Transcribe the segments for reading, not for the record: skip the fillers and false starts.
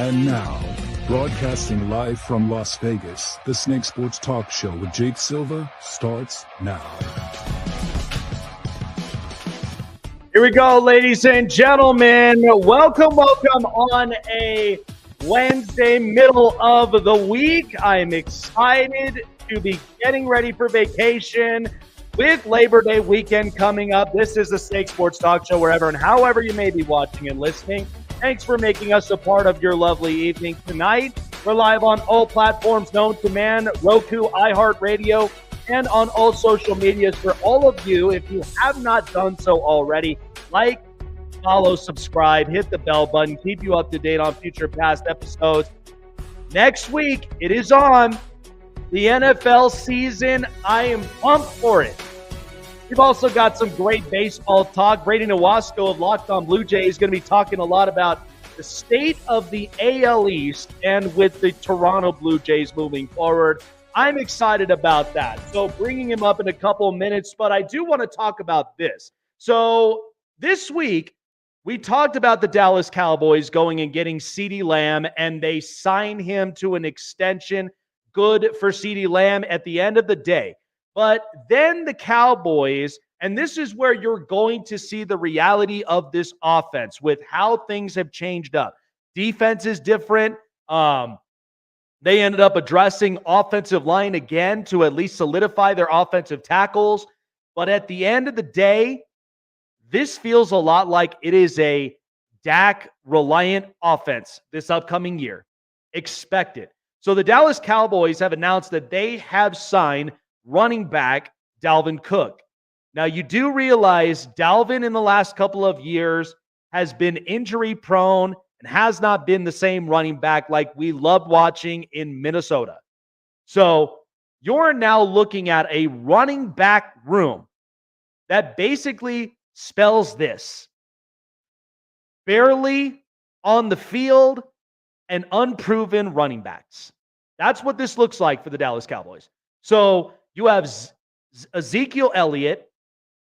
And now, broadcasting live from Las Vegas, the Snake Sports Talk Show with Jake Silva starts now. Here we go, ladies and gentlemen. Welcome on a Wednesday, middle of the week. I am excited to be getting ready for vacation with Labor Day weekend coming up. This is the Snake Sports Talk Show, wherever and however you may be watching and listening. Thanks for making us a part of your lovely evening tonight. We're live on all platforms known to man, Roku, iHeartRadio, and on all social medias. For all of you, if you have not done so already, like, follow, subscribe, hit the bell button, keep you up to date on future past episodes. Next week, it is on. The NFL season. I am pumped for it. We've also got some great baseball talk. Brayden Ewasko of Locked On Blue Jays is going to be talking a lot about the state of the AL East and with the Toronto Blue Jays moving forward. I'm excited about that. So bringing him up in a couple of minutes, but I do want to talk about this. So this week, we talked about the Dallas Cowboys going and getting CeeDee Lamb, and they signed him to an extension. Good for CeeDee Lamb at the end of the day. But then the Cowboys, and this is where you're going to see the reality of this offense with how things have changed up. Defense is different. They ended up addressing offensive line again to at least solidify their offensive tackles. But at the end of the day, this feels a lot like it is a Dak-reliant offense this upcoming year. Expect it. So the Dallas Cowboys have announced that they have signed running back Dalvin Cook. Now, you do realize Dalvin in the last couple of years has been injury prone and has not been the same running back like we loved watching in Minnesota. So you're now looking at a running back room that basically spells this: barely on the field and unproven running backs. That's what this looks like for the Dallas Cowboys. So you have Ezekiel Elliott,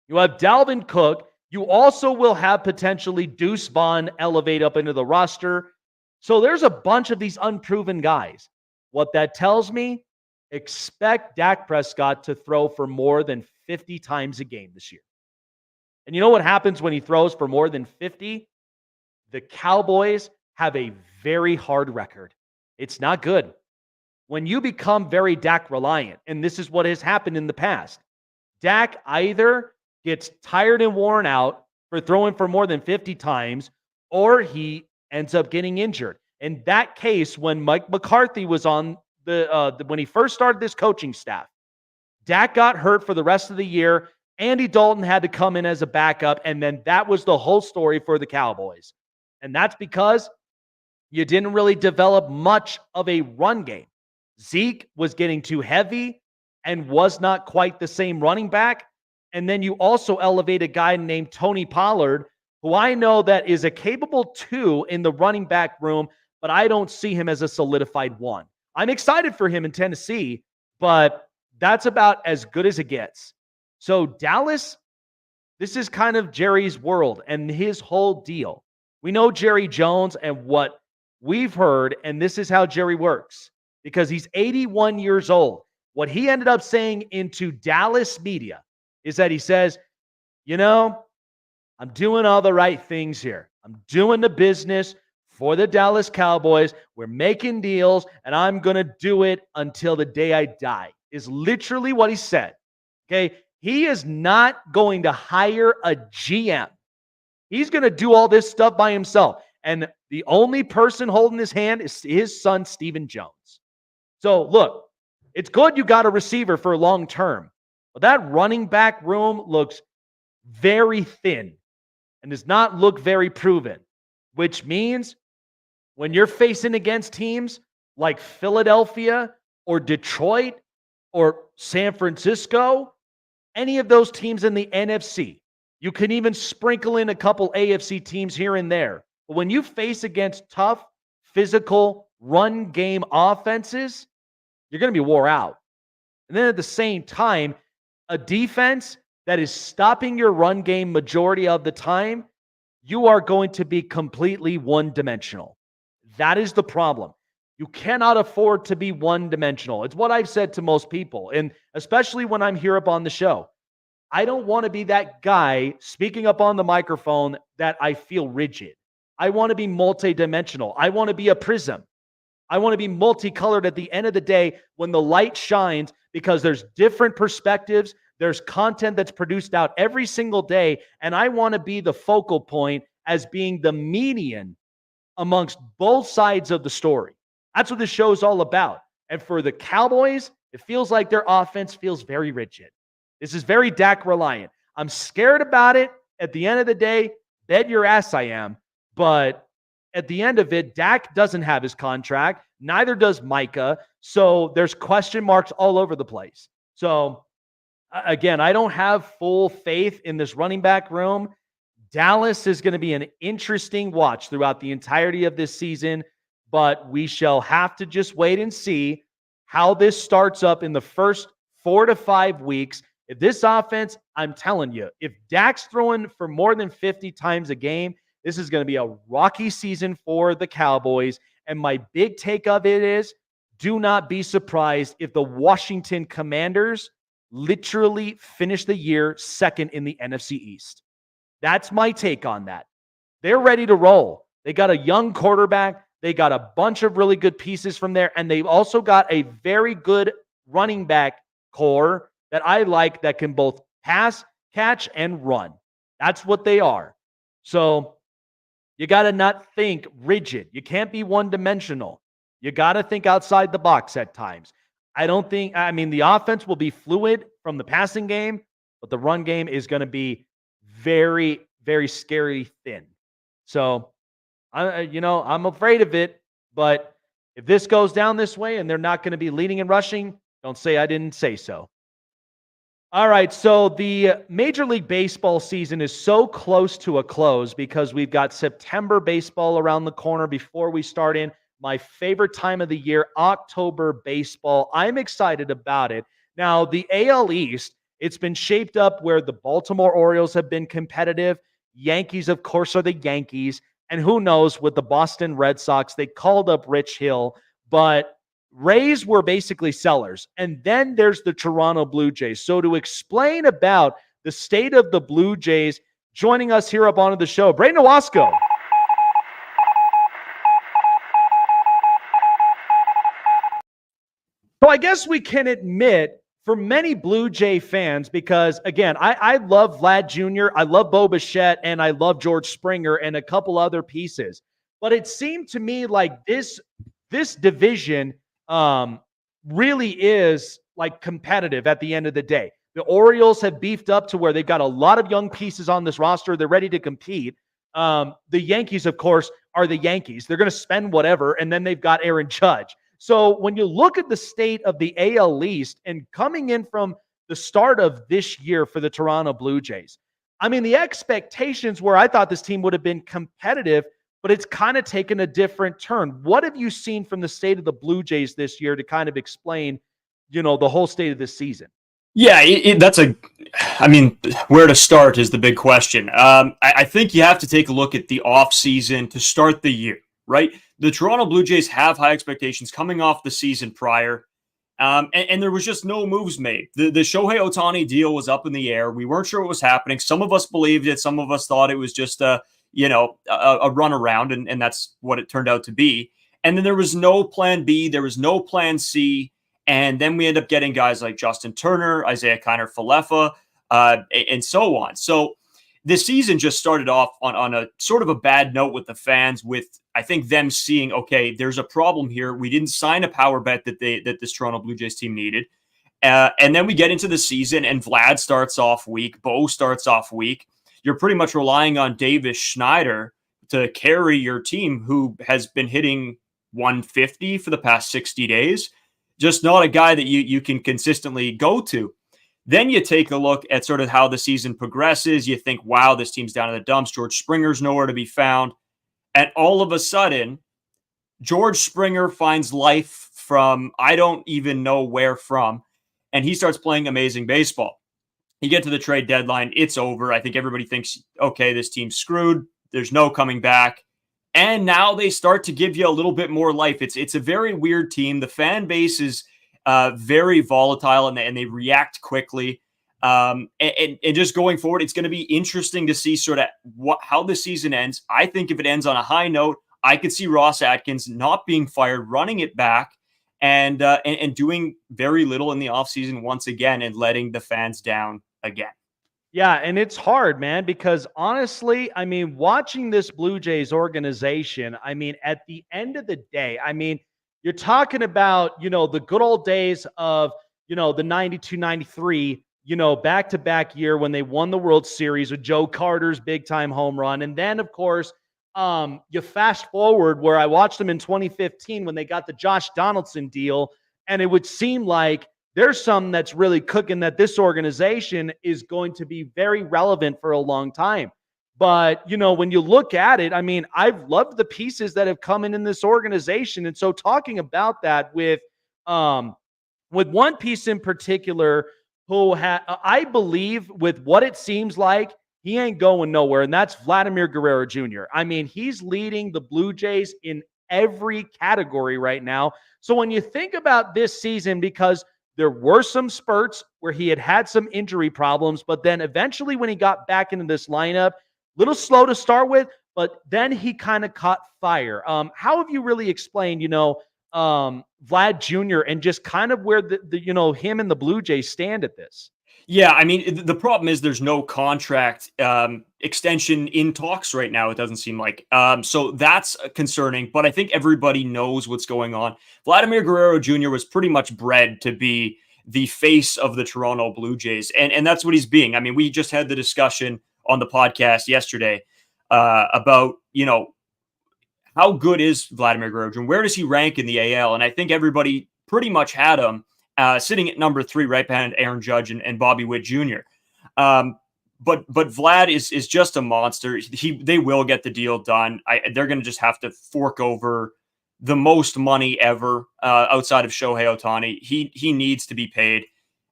you have Dalvin Cook, you also will have potentially Deuce Vaughn elevate up into the roster. So there's a bunch of these unproven guys. What that tells me, expect Dak Prescott to throw for more than 50 times a game this year. And you know what happens when he throws for more than 50? The Cowboys have a very hard record. It's not good. When you become very Dak reliant, and this is what has happened in the past, Dak either gets tired and worn out for throwing for more than 50 times, or he ends up getting injured. In that case, when Mike McCarthy was on when he first started this coaching staff, Dak got hurt for the rest of the year. Andy Dalton had to come in as a backup, and then that was the whole story for the Cowboys. And that's because you didn't really develop much of a run game. Zeke was getting too heavy and was not quite the same running back. And then you also elevate a guy named Tony Pollard, who I know that is a capable 2 in the running back room, but I don't see him as a solidified 1. I'm excited for him in Tennessee, but that's about as good as it gets. So Dallas, this is kind of Jerry's world and his whole deal. We know Jerry Jones and what we've heard, and this is how Jerry works. Because he's 81 years old. What he ended up saying into Dallas media is that he says, I'm doing all the right things here. I'm doing the business for the Dallas Cowboys. We're making deals, and I'm going to do it until the day I die, is literally what he said. Okay? He is not going to hire a GM. He's going to do all this stuff by himself. And the only person holding his hand is his son, Stephen Jones. So, look, it's good you got a receiver for long term, but that running back room looks very thin and does not look very proven, which means when you're facing against teams like Philadelphia or Detroit or San Francisco, any of those teams in the NFC, you can even sprinkle in a couple AFC teams here and there. But when you face against tough, physical, run game offenses, you're going to be wore out. And then at the same time, a defense that is stopping your run game majority of the time, you are going to be completely one-dimensional. That is the problem. You cannot afford to be one-dimensional. It's what I've said to most people, and especially when I'm here up on the show. I don't want to be that guy speaking up on the microphone that I feel rigid. I want to be multidimensional. I want to be a prism. I want to be multicolored at the end of the day when the light shines, because there's different perspectives. There's content that's produced out every single day. And I want to be the focal point as being the median amongst both sides of the story. That's what this show is all about. And for the Cowboys, it feels like their offense feels very rigid. This is very Dak reliant. I'm scared about it. At the end of the day, bet your ass I am. But at the end of it, Dak doesn't have his contract. Neither does Micah. So there's question marks all over the place. So again, I don't have full faith in this running back room. Dallas is going to be an interesting watch throughout the entirety of this season, but we shall have to just wait and see how this starts up in the first 4 to 5 weeks. If this offense, I'm telling you, if Dak's throwing for more than 50 times a game, this is going to be a rocky season for the Cowboys. And my big take of it is, do not be surprised if the Washington Commanders literally finish the year second in the NFC East. That's my take on that. They're ready to roll. They got a young quarterback. They got a bunch of really good pieces from there. And they've also got a very good running back core that I like, that can both pass, catch, and run. That's what they are. So you got to not think rigid. You can't be one-dimensional. You got to think outside the box at times. The offense will be fluid from the passing game, but the run game is going to be very, very scary thin. So, I'm afraid of it, but if this goes down this way and they're not going to be leading and rushing, don't say I didn't say so. All right, so the Major League Baseball season is so close to a close because we've got September baseball around the corner before we start in my favorite time of the year, October baseball. I'm excited about it. Now, the AL East, it's been shaped up where the Baltimore Orioles have been competitive. Yankees, of course, are the Yankees. And who knows, with the Boston Red Sox, they called up Rich Hill, but Rays were basically sellers. And then there's the Toronto Blue Jays. So to explain about the state of the Blue Jays, joining us here up on the show, Brayden Ewasko. So I guess we can admit, for many Blue Jay fans, because, again, I love Vlad Jr., I love Bo Bichette, and I love George Springer and a couple other pieces. But it seemed to me like this division really is like competitive at the end of the day. The Orioles have beefed up to where they've got a lot of young pieces on this roster. They're ready to compete. The Yankees, of course, are the Yankees. They're going to spend whatever, and then they've got Aaron Judge. So when you look at the state of the AL East and coming in from the start of this year for the Toronto Blue Jays, the expectations were, I thought this team would have been competitive, but it's kind of taken a different turn. What have you seen from the state of the Blue Jays this year to kind of explain, the whole state of this season? Yeah, where to start is the big question. I think you have to take a look at the offseason to start the year, right? The Toronto Blue Jays have high expectations coming off the season prior, and there was just no moves made. The Shohei Ohtani deal was up in the air. We weren't sure what was happening. Some of us believed it. Some of us thought it was just a runaround, and that's what it turned out to be. And then there was no plan B. There was no plan C. And then we end up getting guys like Justin Turner, Isaiah Kiner-Falefa, and so on. So this season just started off on a sort of a bad note with the fans, with, I think, them seeing, okay, there's a problem here. We didn't sign a power bet that this Toronto Blue Jays team needed. And then we get into the season, and Vlad starts off weak. Bo starts off weak. You're pretty much relying on Davis Schneider to carry your team, who has been hitting 150 for the past 60 days. Just not a guy that you can consistently go to. Then you take a look at sort of how the season progresses. You think, wow, this team's down in the dumps. George Springer's nowhere to be found. And all of a sudden, George Springer finds life from I don't even know where from, and he starts playing amazing baseball. You get to the trade deadline, it's over. I think everybody thinks, okay, this team's screwed. There's no coming back. And now they start to give you a little bit more life. It's a very weird team. The fan base is very volatile, and they react quickly. And just going forward, it's going to be interesting to see sort of how the season ends. I think if it ends on a high note, I could see Ross Atkins not being fired, running it back, and doing very little in the offseason once again and letting the fans down again. Yeah, and it's hard, man, because honestly, I mean, watching this Blue Jays organization, I mean, at the end of the day, I mean, you're talking about, the good old days of, the 92, 93, back to back year when they won the World Series with Joe Carter's big time home run. And then, of course, you fast forward where I watched them in 2015 when they got the Josh Donaldson deal, and it would seem like there's some that's really cooking that this organization is going to be very relevant for a long time. But, when you look at it, I mean, I've loved the pieces that have come in this organization. And so talking about that with one piece in particular who I believe with what it seems like, he ain't going nowhere, and that's Vladimir Guerrero Jr. I mean, he's leading the Blue Jays in every category right now. So when you think about this season, because there were some spurts where he had some injury problems, but then eventually when he got back into this lineup, a little slow to start with, but then he kind of caught fire. How have you really explained, Vlad Jr. and just kind of where the him and the Blue Jays stand at this? Yeah, I mean, the problem is there's no contract extension in talks right now, it doesn't seem like. So that's concerning, but I think everybody knows what's going on. Vladimir Guerrero Jr. was pretty much bred to be the face of the Toronto Blue Jays, and that's what he's being. I mean, we just had the discussion on the podcast yesterday about, how good is Vladimir Guerrero Jr.? Where does he rank in the AL? And I think everybody pretty much had him sitting at number 3, right behind Aaron Judge and Bobby Witt Jr. But Vlad is just a monster. They will get the deal done. They're going to just have to fork over the most money ever outside of Shohei Ohtani. He needs to be paid,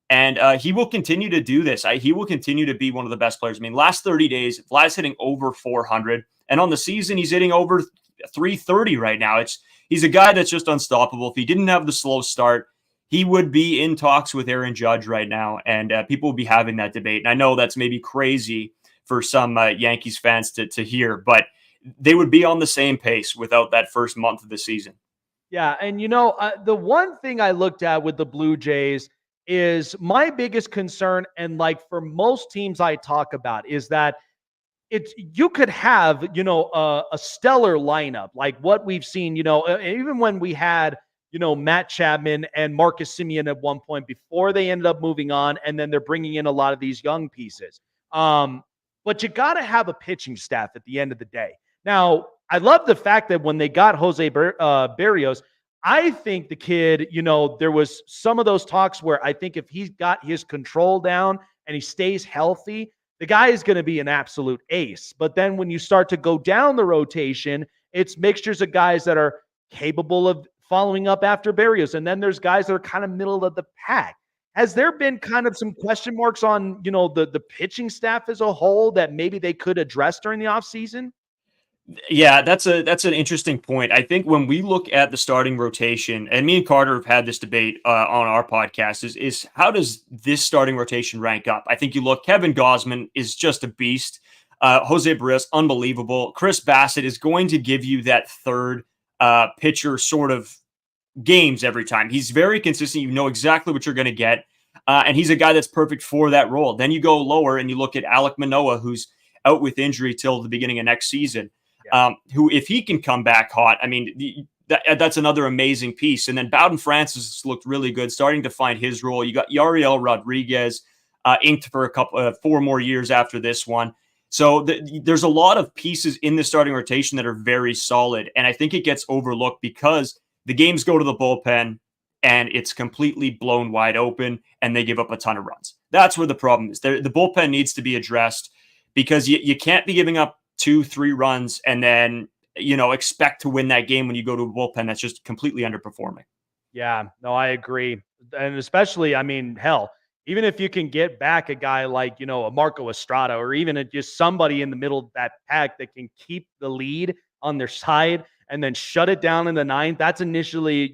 and he will continue to do this. He will continue to be one of the best players. I mean, last 30 days, Vlad's hitting over 400, and on the season, he's hitting over 330 right now. He's a guy that's just unstoppable. If he didn't have the slow start, he would be in talks with Aaron Judge right now, and people will be having that debate. And I know that's maybe crazy for some Yankees fans to hear, but they would be on the same pace without that first month of the season. Yeah, and the one thing I looked at with the Blue Jays is my biggest concern, and like for most teams I talk about, is that you could have a stellar lineup like what we've seen. Even when we had Matt Chapman and Marcus Semien at one point before they ended up moving on, and then they're bringing in a lot of these young pieces. But you got to have a pitching staff at the end of the day. Now, I love the fact that when they got Jose Berrios, I think the kid, there was some of those talks where I think if he's got his control down and he stays healthy, the guy is going to be an absolute ace. But then when you start to go down the rotation, it's mixtures of guys that are capable of following up after Berrios. And then there's guys that are kind of middle of the pack. Has there been kind of some question marks on, the pitching staff as a whole that maybe they could address during the offseason? Yeah, that's an interesting point. I think when we look at the starting rotation, and me and Carter have had this debate on our podcast, is how does this starting rotation rank up? I think you look, Kevin Gausman is just a beast. Jose Berrios, unbelievable. Chris Bassett is going to give you that third pitcher sort of games every time. He's very consistent. You know exactly what you're going to get. And he's a guy that's perfect for that role. Then you go lower and you look at Alek Manoah, who's out with injury till the beginning of next season. Who, if he can come back hot, I mean, that's another amazing piece. And then Bowden Francis looked really good, starting to find his role. You got Yariel Rodriguez inked for 4 more years after this one. So there's a lot of pieces in the starting rotation that are very solid. And I think it gets overlooked because the games go to the bullpen and it's completely blown wide open and they give up a ton of runs. That's where the problem is. The bullpen needs to be addressed because you can't be giving up 2-3 runs and then, expect to win that game when you go to a bullpen that's just completely underperforming. Yeah, no, I agree. And especially, I mean, hell, even if you can get back a guy like, a Marco Estrada or even just somebody in the middle of that pack that can keep the lead on their side and then shut it down in the ninth, that's initially,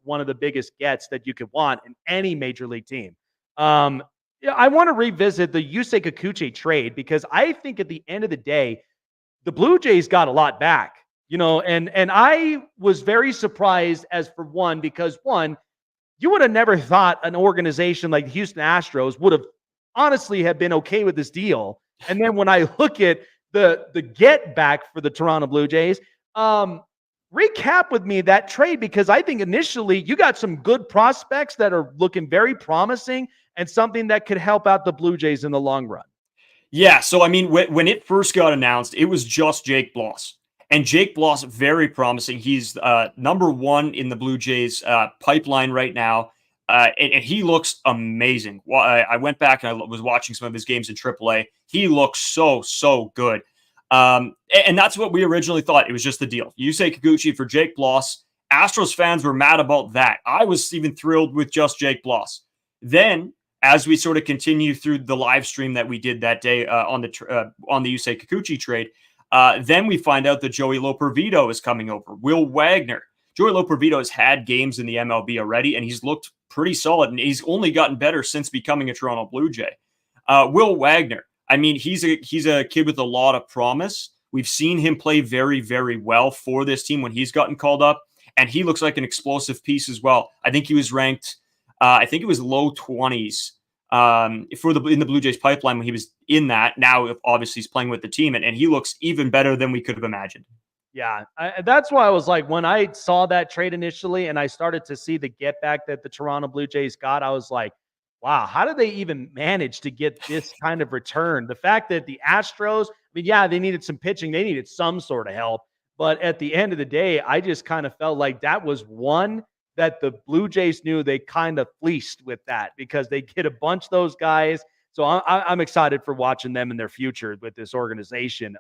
one of the biggest gets that you could want in any major league team. Yeah, I want to revisit the Yusei Kikuchi trade because I think at the end of the day, the Blue Jays got a lot back, and I was very surprised because you would have never thought an organization like the Houston Astros would have honestly have been okay with this deal. And then when I look at the get back for the Toronto Blue Jays, recap with me that trade because I think initially you got some good prospects that are looking very promising and something that could help out the Blue Jays in the long run. Yeah, so I mean, when it first got announced, it was just Jake Bloss. And Jake Bloss, very promising. He's number one in the Blue Jays pipeline right now, and he looks amazing. I went back and I was watching some of his games in AAA. He looks so good. And that's what we originally thought. It was just the deal. Yusei Kikuchi for Jake Bloss. Astros fans were mad about that. I was even thrilled with just Jake Bloss. Then, as we sort of continue through the live stream that we did that day on the Yusei Kikuchi trade, then we find out that Joey Lopervito is coming over. Will Wagner. Joey Lopervito has had games in the MLB already, and he's looked pretty solid, and he's only gotten better since becoming a Toronto Blue Jay. Will Wagner. I mean, he's a kid with a lot of promise. We've seen him play very, very well for this team when he's gotten called up, and he looks like an explosive piece as well. I think he was ranked, I think it was low 20s in the Blue Jays pipeline when he was in that. Now, obviously, he's playing with the team, and he looks even better than we could have imagined. Yeah, that's why I was like, when I saw that trade initially and I started to see the get back that the Toronto Blue Jays got, I was like, wow, how did they even manage to get this kind of return? The fact that the Astros, I mean, yeah, they needed some pitching. They needed some sort of help. But at the end of the day, I just kind of felt like that was one that the Blue Jays knew they kind of fleeced with that because they get a bunch of those guys. So I'm excited for watching them in their future with this organization.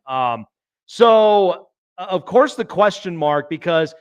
So, of course, the question mark, because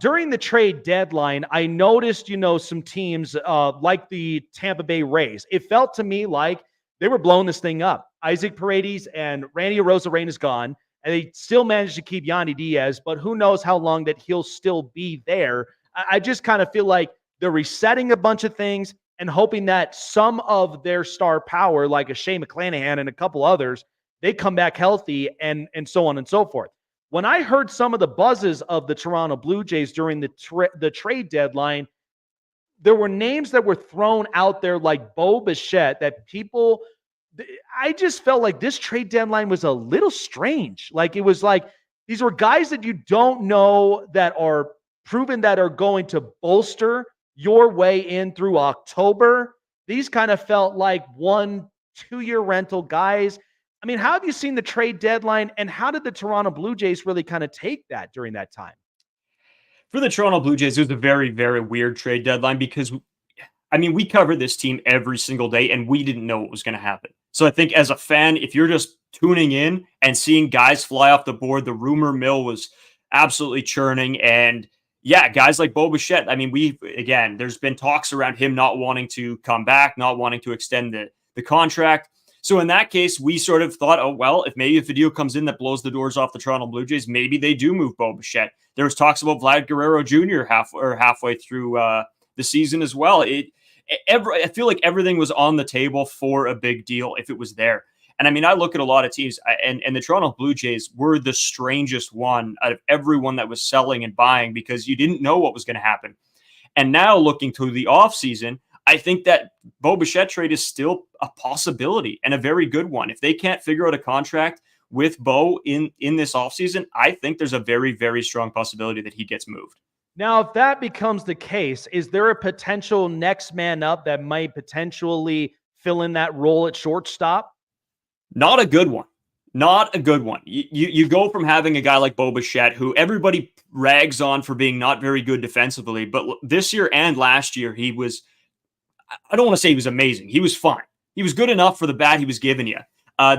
during the trade deadline, I noticed, some teams like the Tampa Bay Rays. It felt to me like they were blowing this thing up. Isaac Paredes and Randy Arozarena is gone, and they still managed to keep Yandy Diaz, but who knows how long that he'll still be there. I just kind of feel like they're resetting a bunch of things and hoping that some of their star power, like a Shea McClanahan and a couple others, they come back healthy and so on and so forth. When I heard some of the buzzes of the Toronto Blue Jays during the trade deadline, there were names that were thrown out there like Bo Bichette that I just felt like this trade deadline was a little strange. Like it was like these were guys that you don't know that are proven that are going to bolster your way in through October. These kind of felt like 1-2 year rental guys. I mean, how have you seen the trade deadline, and how did the Toronto Blue Jays really kind of take that during that time? For the Toronto Blue Jays, it was a very, very weird trade deadline because, I mean, we covered this team every single day, and we didn't know what was going to happen. So I think as a fan, if you're just tuning in and seeing guys fly off the board, the rumor mill was absolutely churning. And yeah, guys like Bo Bichette, I mean, there's been talks around him not wanting to come back, not wanting to extend the contract. So in that case, we sort of thought, oh, well, if a deal comes in that blows the doors off the Toronto Blue Jays, maybe they do move Bo Bichette. There was talks about Vlad Guerrero Jr. halfway through the season as well. I feel like everything was on the table for a big deal if it was there. And I mean, I look at a lot of teams, and the Toronto Blue Jays were the strangest one out of everyone that was selling and buying because you didn't know what was going to happen. And now looking to the offseason, I think that Bo Bichette trade is still a possibility and a very good one. If they can't figure out a contract with Bo in this offseason, I think there's a very, very strong possibility that he gets moved. Now, if that becomes the case, is there a potential next man up that might potentially fill in that role at shortstop? Not a good one. Not a good one. You go from having a guy like Bo Bichette, who everybody rags on for being not very good defensively, but this year and last year, he was, I don't want to say he was amazing. He was fine. He was good enough for the bat he was giving you.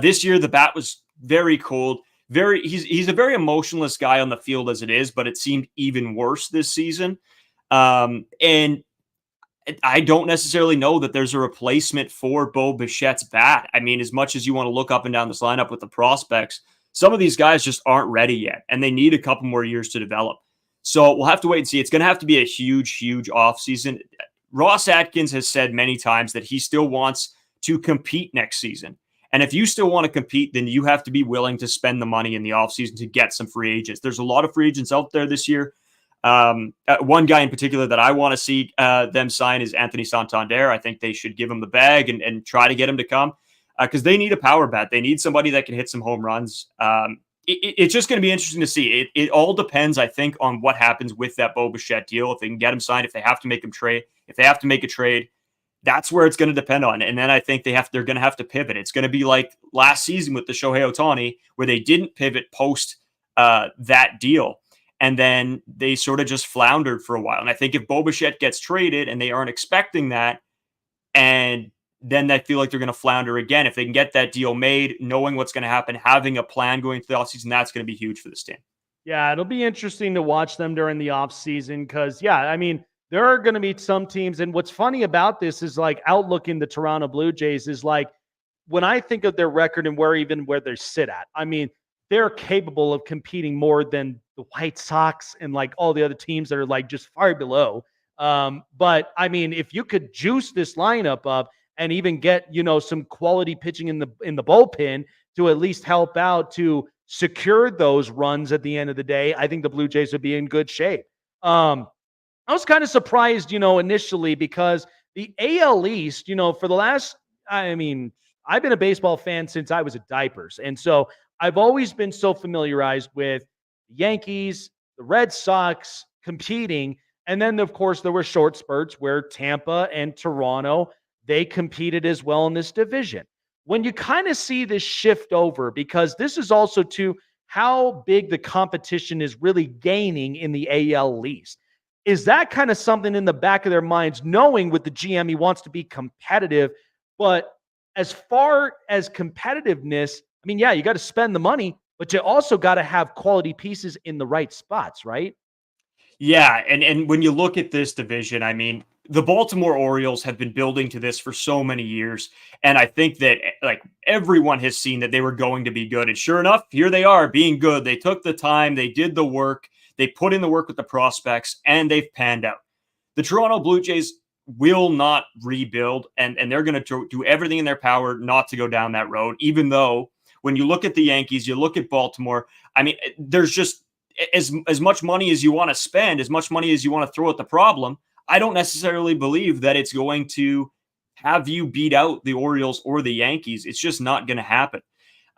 This year, the bat was very cold. He's a very emotionless guy on the field as it is, but it seemed even worse this season. And I don't necessarily know that there's a replacement for Bo Bichette's bat. I mean, as much as you want to look up and down this lineup with the prospects, some of these guys just aren't ready yet, and they need a couple more years to develop. So we'll have to wait and see. It's going to have to be a huge, huge offseason. Ross Atkins has said many times that he still wants to compete next season. And if you still want to compete, then you have to be willing to spend the money in the offseason to get some free agents. There's a lot of free agents out there this year. One guy in particular that I want to see them sign is Anthony Santander. I think they should give him the bag and try to get him to come because they need a power bat. They need somebody that can hit some home runs. It's just going to be interesting to see. It all depends, I think, on what happens with that Bo Bichette deal. If they can get him signed, if they have to make him trade, if they have to make a trade, that's where it's going to depend on. And then I think they're going to have to pivot. It's going to be like last season with the Shohei Ohtani, where they didn't pivot post that deal. And then they sort of just floundered for a while. And I think if Bo Bichette gets traded and they aren't expecting that, and then they feel like they're going to flounder again. If they can get that deal made, knowing what's going to happen, having a plan going through the offseason, that's going to be huge for this team. Yeah, it'll be interesting to watch them during the offseason because, I mean, there are going to be some teams. And what's funny about this is like outlooking the Toronto Blue Jays is like when I think of their record and where they sit at, I mean, they're capable of competing more than the White Sox and like all the other teams that are like just far below. But I mean, if you could juice this lineup up and even get, some quality pitching in the bullpen to at least help out to secure those runs at the end of the day, I think the Blue Jays would be in good shape. I was kind of surprised, initially because the AL East, for the last, I've been a baseball fan since I was at diapers. And so I've always been so familiarized with the Yankees, the Red Sox competing. And then, of course, there were short spurts where Tampa and Toronto, they competed as well in this division. When you kind of see this shift over, because this is also to how big the competition is really gaining in the AL East. Is that kind of something in the back of their minds, knowing with the GM, he wants to be competitive, but as far as competitiveness, you got to spend the money, but you also got to have quality pieces in the right spots, right? Yeah, and when you look at this division, the Baltimore Orioles have been building to this for so many years, and I think that like everyone has seen that they were going to be good, and sure enough, here they are being good. They took the time, they did the work, they put in the work with the prospects, and they've panned out. The Toronto Blue Jays will not rebuild, and they're going to do everything in their power not to go down that road, even though when you look at the Yankees, you look at Baltimore, there's just as much money as you want to spend, as much money as you want to throw at the problem. I don't necessarily believe that it's going to have you beat out the Orioles or the Yankees. It's just not going to happen.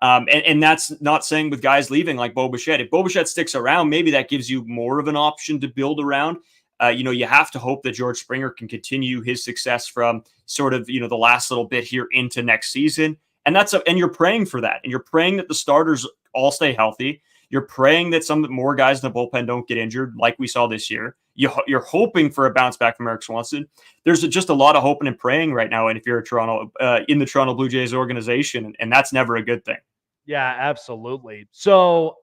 And that's not saying with guys leaving like Bo Bichette. If Bo Bichette sticks around, maybe that gives you more of an option to build around. You have to hope that George Springer can continue his success from sort of, the last little bit here into next season. And and you're praying for that. And you're praying that the starters all stay healthy. You're praying that some more guys in the bullpen don't get injured like we saw this year. You're hoping for a bounce back from Erik Swanson. There's just a lot of hoping and praying right now. And if you're in the Toronto Blue Jays organization, and that's never a good thing. Yeah, absolutely. So,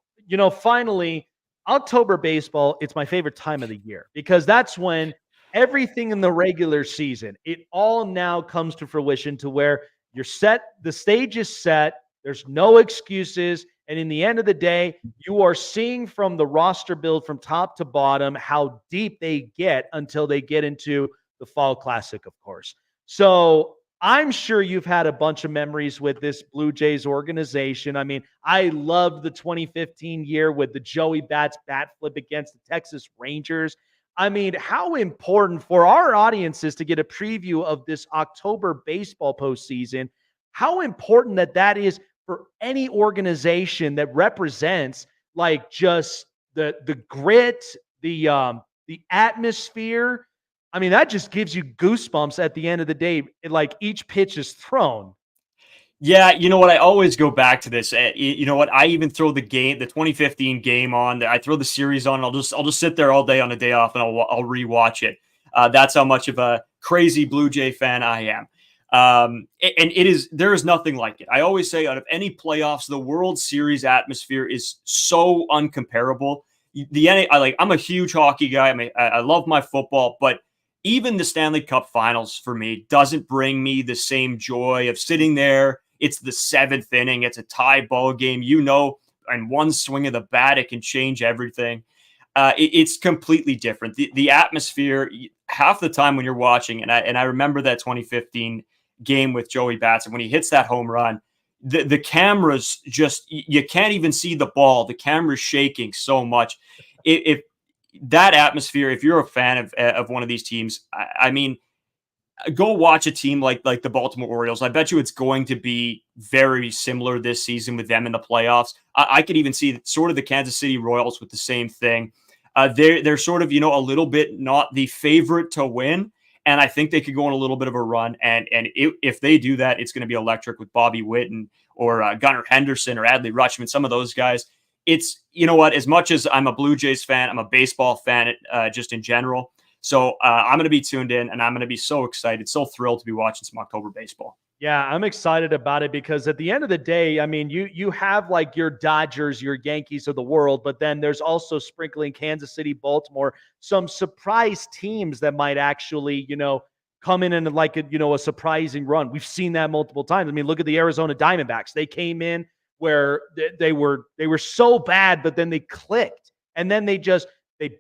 finally, October baseball, it's my favorite time of the year because that's when everything in the regular season, it all now comes to fruition to where you're set, the stage is set, there's no excuses. And in the end of the day, you are seeing from the roster build from top to bottom how deep they get until they get into the Fall Classic, of course. So I'm sure you've had a bunch of memories with this Blue Jays organization. I loved the 2015 year with the Joey Bats bat flip against the Texas Rangers. How important for our audiences to get a preview of this October baseball postseason, how important that is for any organization that represents like just the grit, the atmosphere. That just gives you goosebumps at the end of the day. Like each pitch is thrown. Yeah, you know what? I always go back to this. You know what? I even throw the 2015 game on. I throw the series on. And I'll just sit there all day on a day off, and I'll rewatch it. That's how much of a crazy Blue Jay fan I am. And there is nothing like it. I always say, out of any playoffs, the World Series atmosphere is so uncomparable. I'm a huge hockey guy. I love my football, but even the Stanley Cup Finals for me doesn't bring me the same joy of sitting there. It's the seventh inning. It's a tie ball game. and one swing of the bat, it can change everything. It's completely different. The atmosphere, half the time when you're watching, and I remember that 2015 game with Joey Bats, when he hits that home run, the cameras just, you can't even see the ball. The camera's shaking so much. If that atmosphere, if you're a fan of one of these teams, I mean, go watch a team like the Baltimore Orioles. I bet you it's going to be very similar this season with them in the playoffs. I could even see sort of the Kansas City Royals with the same thing. They're sort of, a little bit not the favorite to win. And I think they could go on a little bit of a run. And if they do that, it's going to be electric with Bobby Witt or Gunnar Henderson or Adley Rutschman, some of those guys. It's, as much as I'm a Blue Jays fan, I'm a baseball fan just in general. So I'm going to be tuned in, and I'm going to be so excited, so thrilled to be watching some October baseball. Yeah, I'm excited about it because at the end of the day, I mean, you have like your Dodgers, your Yankees of the world, but then there's also sprinkling Kansas City, Baltimore, some surprise teams that might actually, come in and like a surprising run. We've seen that multiple times. I mean, look at the Arizona Diamondbacks. They came in where they were so bad, but then they clicked, and then they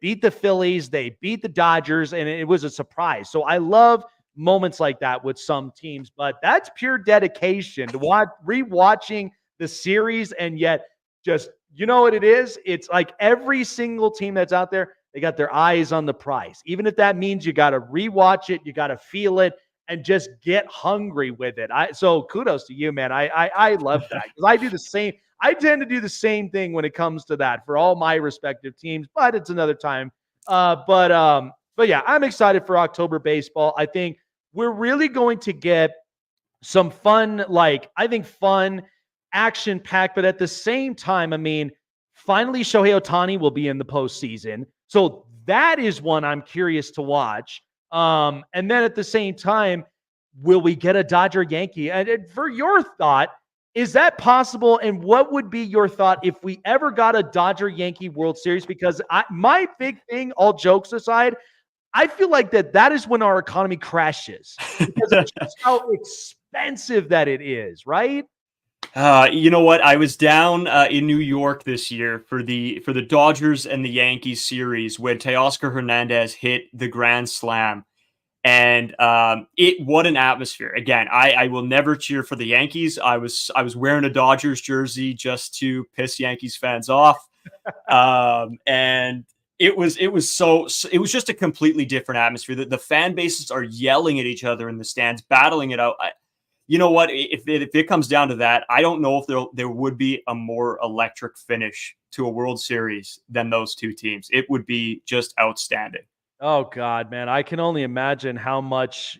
beat the Phillies, they beat the Dodgers, and it was a surprise. So I love moments like that with some teams, but that's pure dedication to rewatching the series. And yet just, what it is? It's like every single team that's out there, they got their eyes on the prize. Even if that means you got to rewatch it, you got to feel it and just get hungry with it. So kudos to you, man. I love that because I do the same. I tend to do the same thing when it comes to that for all my respective teams, but it's another time. But yeah, I'm excited for October baseball. I think we're really going to get some fun, fun, action-packed, but at the same time, I mean, finally Shohei Ohtani will be in the postseason. So that is one I'm curious to watch. And then at the same time, will we get a Dodger Yankee? And for your thought, is that possible? And what would be your thought if we ever got a Dodger Yankee World Series? Because my big thing, all jokes aside, I feel like that is when our economy crashes because of just how expensive that it is, right? You know what? I was down in New York this year for the Dodgers and the Yankees series when Teoscar Hernandez hit the grand slam. And what an atmosphere. Again, I will never cheer for the Yankees. I was wearing a Dodgers jersey just to piss Yankees fans off. And it was just a completely different atmosphere. The fan bases are yelling at each other in the stands, battling it out. You know what? If it comes down to that, I don't know if there would be a more electric finish to a World Series than those two teams. It would be just outstanding. Oh God, man. I can only imagine how much,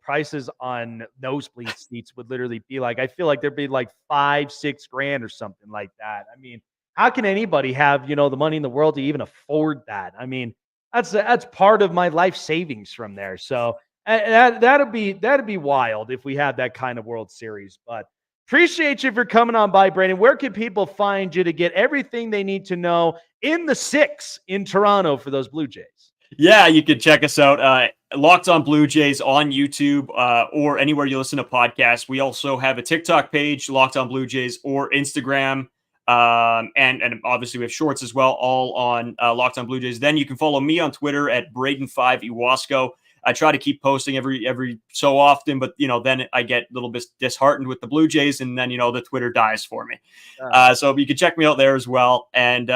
prices on nosebleed seats would literally be like. I feel like there'd be like $5,000-6,000 or something like that. I mean, how can anybody have, the money in the world to even afford that? I mean, that's part of my life savings from there. So that'd be wild if we had that kind of World Series. But appreciate you for coming on by, Brayden. Where can people find you to get everything they need to know in the 6 in Toronto for those Blue Jays? Yeah, you can check us out. Locked On Blue Jays on YouTube or anywhere you listen to podcasts. We also have a TikTok page, Locked On Blue Jays, or Instagram. And obviously we have shorts as well, all on Locked On Blue Jays. Then you can follow me on Twitter at Brayden5 Ewasko. I try to keep posting every so often, but then I get a little bit disheartened with the Blue Jays, and then the Twitter dies for me. So you can check me out there as well. And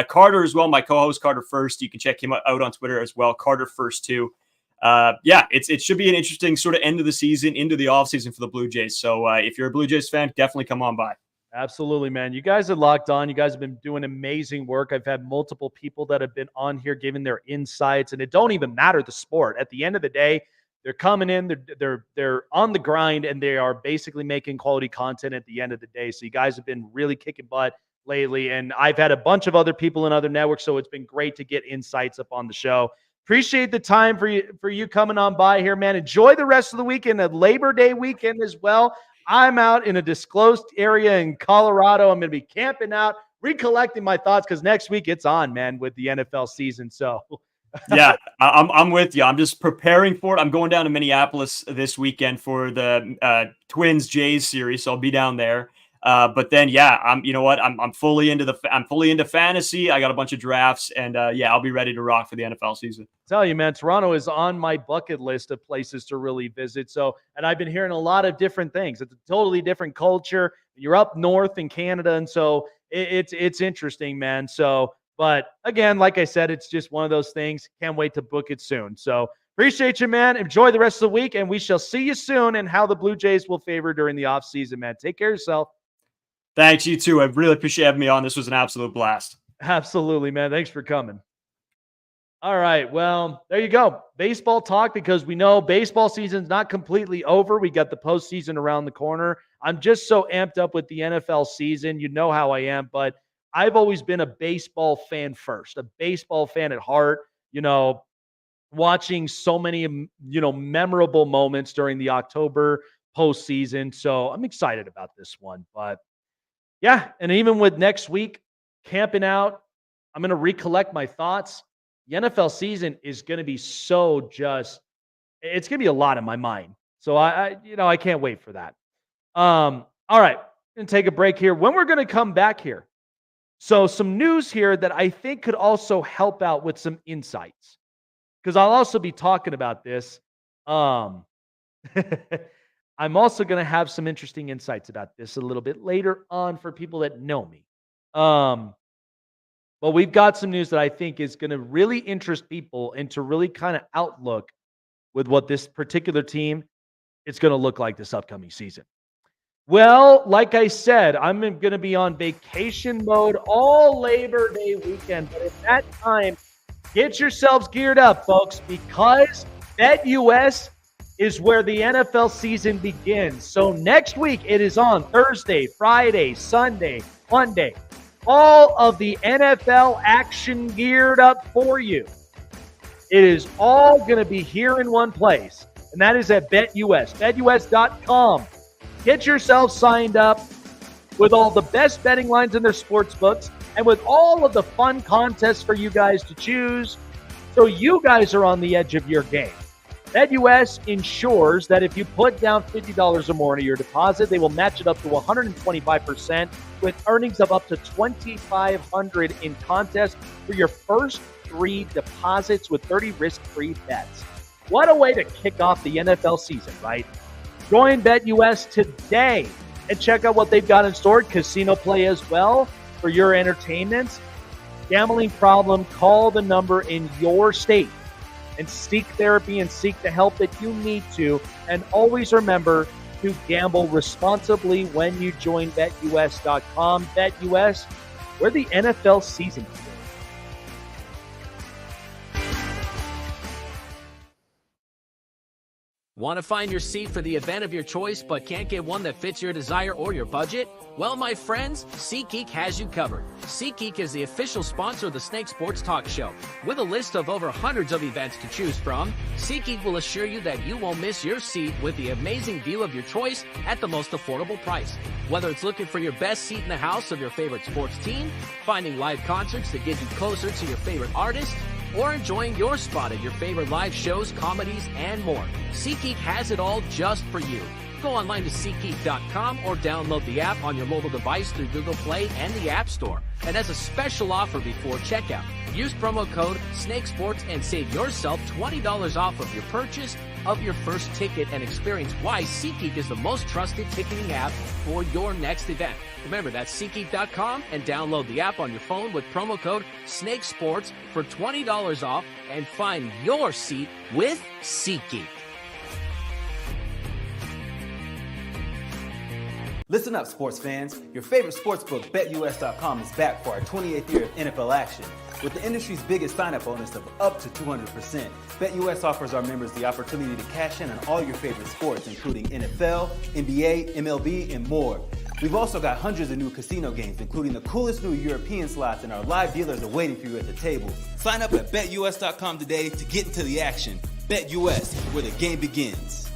Carter as well, my co-host Carter First. You can check him out on Twitter as well, Carter First too. It should be an interesting sort of end of the season, into the off season for the Blue Jays. So if you're a Blue Jays fan, definitely come on by. Absolutely, man. You guys are locked on. You guys have been doing amazing work. I've had multiple people that have been on here giving their insights, and it don't even matter the sport. At the end of the day, they're coming in, they're on the grind, and they are basically making quality content at the end of the day. So you guys have been really kicking butt lately, and I've had a bunch of other people in other networks, so it's been great to get insights up on the show. Appreciate the time for you coming on by here, man. Enjoy the rest of the weekend, a Labor Day weekend as well. I'm out in a disclosed area in Colorado. I'm going to be camping out, recollecting my thoughts because next week it's on, man, with the NFL season. So, yeah, I'm with you. I'm just preparing for it. I'm going down to Minneapolis this weekend for the Twins Jays series, so I'll be down there. But then, yeah, I'm fully into fantasy. I got a bunch of drafts, and I'll be ready to rock for the NFL season. Tell you, man, Toronto is on my bucket list of places to really visit. So, and I've been hearing a lot of different things. It's a totally different culture. You're up north in Canada, and so it's interesting, man. So, but again, like I said, it's just one of those things. Can't wait to book it soon. So, appreciate you, man. Enjoy the rest of the week, and we shall see you soon and how the Blue Jays will favor during the offseason, man. Take care of yourself. Thanks, you too. I really appreciate having me on. This was an absolute blast. Absolutely, man. Thanks for coming. All right. Well, there you go. Baseball talk, because we know baseball season's not completely over. We got the postseason around the corner. I'm just so amped up with the NFL season. You know how I am, but I've always been a baseball fan first, a baseball fan at heart, watching so many, memorable moments during the October postseason. So I'm excited about this one. But yeah, and even with next week camping out, I'm going to recollect my thoughts. The NFL season is going to be it's going to be a lot in my mind. So I can't wait for that. All right, going to take a break here. When we're going to come back here, so some news here that I think could also help out with some insights, because I'll also be talking about this. I'm also going to have some interesting insights about this a little bit later on for people that know me. But we've got some news that I think is going to really interest people and to really kind of outlook with what this particular team is going to look like this upcoming season. Well, like I said, I'm going to be on vacation mode all Labor Day weekend. But at that time, get yourselves geared up, folks, because BetUS is where the NFL season begins. So next week, it is on Thursday, Friday, Sunday, Monday. All of the NFL action geared up for you. It is all going to be here in one place, and that is at BetUS, BetUS.com. Get yourself signed up with all the best betting lines in their sports books and with all of the fun contests for you guys to choose, so you guys are on the edge of your game. BetUS ensures that if you put down $50 or more into your deposit, they will match it up to 125% with earnings of up to $2,500 in contests for your first 3 deposits with 30 risk-free bets. What a way to kick off the NFL season, right? Join BetUS today and check out what they've got in store. Casino play as well for your entertainment. Gambling problem, call the number in your state and seek therapy and seek the help that you need to. And always remember to gamble responsibly when you join BetUS.com. BetUS, where the NFL season begins. Want to find your seat for the event of your choice but can't get one that fits your desire or your budget? Well, my friends, SeatGeek has you covered. SeatGeek is the official sponsor of the Snake Sports Talk Show. With a list of over hundreds of events to choose from, SeatGeek will assure you that you won't miss your seat with the amazing view of your choice at the most affordable price. Whether it's looking for your best seat in the house of your favorite sports team, finding live concerts that get you closer to your favorite artist, or enjoying your spot at your favorite live shows, comedies, and more, SeatGeek has it all just for you. Go online to SeatGeek.com or download the app on your mobile device through Google Play and the App Store. And as a special offer before checkout, use promo code SNAKESPORTS and save yourself $20 off of your purchase of your first ticket, and experience why SeatGeek is the most trusted ticketing app for your next event. Remember, that's SeatGeek.com and download the app on your phone with promo code SNAKESPORTS for $20 off and find your seat with SeatGeek. Listen up, sports fans. Your favorite sportsbook, BetUS.com, is back for our 28th year of NFL action. With the industry's biggest sign-up bonus of up to 200%, BetUS offers our members the opportunity to cash in on all your favorite sports, including NFL, NBA, MLB, and more. We've also got hundreds of new casino games, including the coolest new European slots, and our live dealers are waiting for you at the table. Sign up at BetUS.com today to get into the action. BetUS, where the game begins.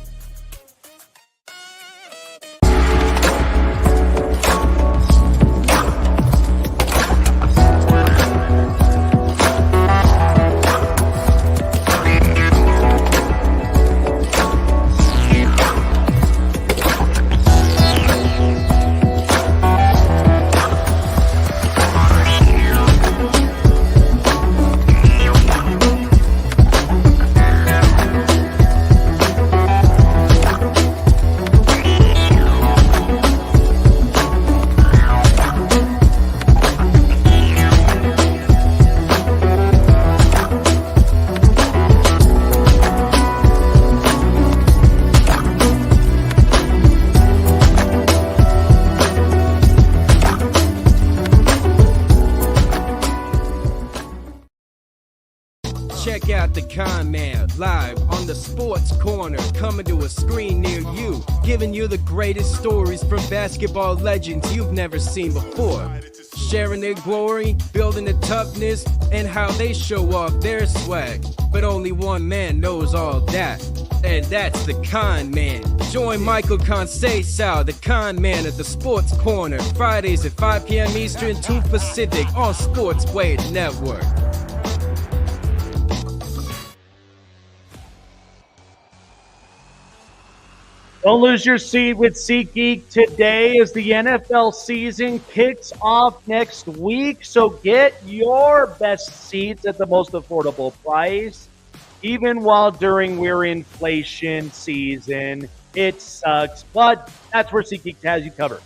Con Man, live on the Sports Corner, coming to a screen near you, giving you the greatest stories from basketball legends you've never seen before. Sharing their glory, building the toughness, and how they show off their swag. But only one man knows all that, and that's the Con Man. Join Michael Conceição, the Con Man, at the Sports Corner, Fridays at 5 p.m. Eastern, 2 Pacific on Sportsway Network. Don't lose your seat with SeatGeek today as the NFL season kicks off next week. So get your best seats at the most affordable price. Even while we're inflation season, it sucks. But that's where SeatGeek has you covered.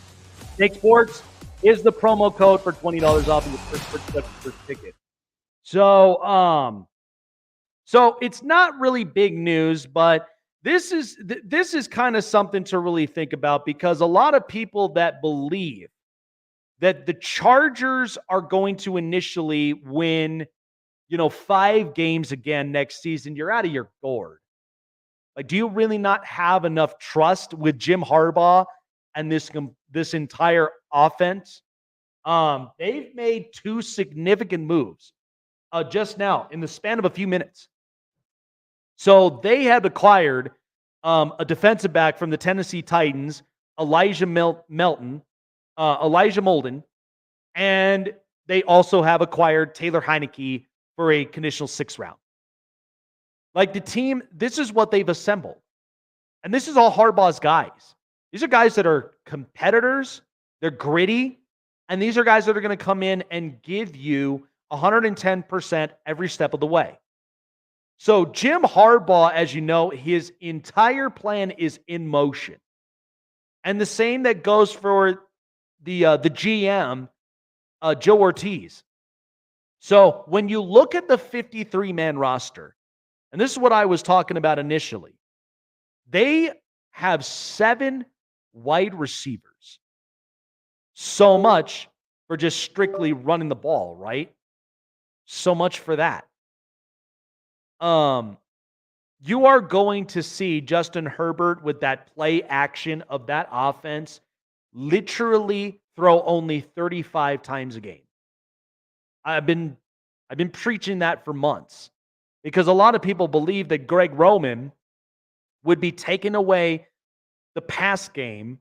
Snake Sports is the promo code for $20 off of your first ticket. So it's not really big news, but this is kind of something to really think about, because a lot of people that believe that the Chargers are going to initially win, 5 games again next season, you're out of your gourd. Like, do you really not have enough trust with Jim Harbaugh and this entire offense? They've made 2 significant moves just now in the span of a few minutes. So they had acquired a defensive back from the Tennessee Titans, Elijah Molden, and they also have acquired Taylor Heineke for a conditional 6th round. Like, the team, this is what they've assembled. And this is all Harbaugh's guys. These are guys that are competitors, they're gritty, and these are guys that are going to come in and give you 110% every step of the way. So Jim Harbaugh, as you know, his entire plan is in motion. And the same that goes for the GM, Joe Ortiz. So when you look at the 53-man roster, and this is what I was talking about initially, they have 7 wide receivers. So much for just strictly running the ball, right? So much for that. You are going to see Justin Herbert with that play action of that offense literally throw only 35 times a game. I've been preaching that for months, because a lot of people believe that Greg Roman would be taking away the pass game.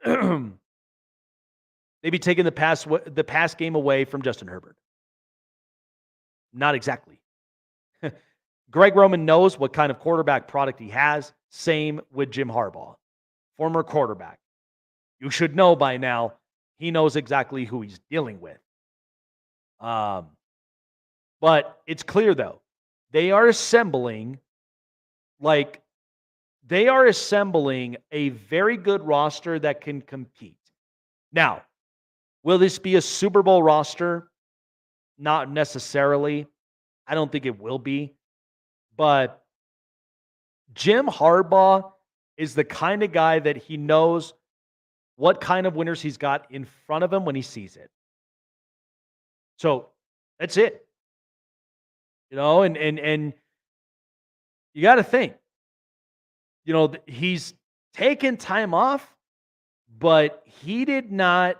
They'd be taking the pass game away from Justin Herbert. Not exactly. Greg Roman knows what kind of quarterback product he has. Same with Jim Harbaugh, former quarterback. You should know by now, he knows exactly who he's dealing with. But it's clear, though, they are assembling a very good roster that can compete. Now, will this be a Super Bowl roster? Not necessarily. I don't think it will be. But Jim Harbaugh is the kind of guy that he knows what kind of winners he's got in front of him when he sees it. So that's it. And you got to think, he's taken time off, but he did not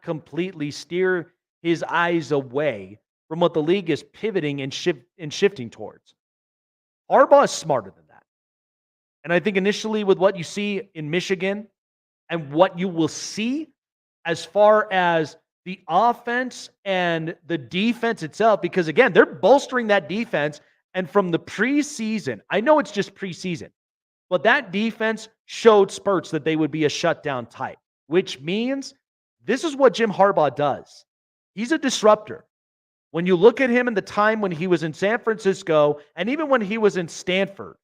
completely steer his eyes away from what the league is pivoting and shifting towards. Harbaugh is smarter than that. And I think initially with what you see in Michigan and what you will see as far as the offense and the defense itself, because again, they're bolstering that defense. And from the preseason, I know it's just preseason, but that defense showed spurts that they would be a shutdown type, which means this is what Jim Harbaugh does. He's a disruptor. When you look at him in the time when he was in San Francisco and even when he was in Stanford,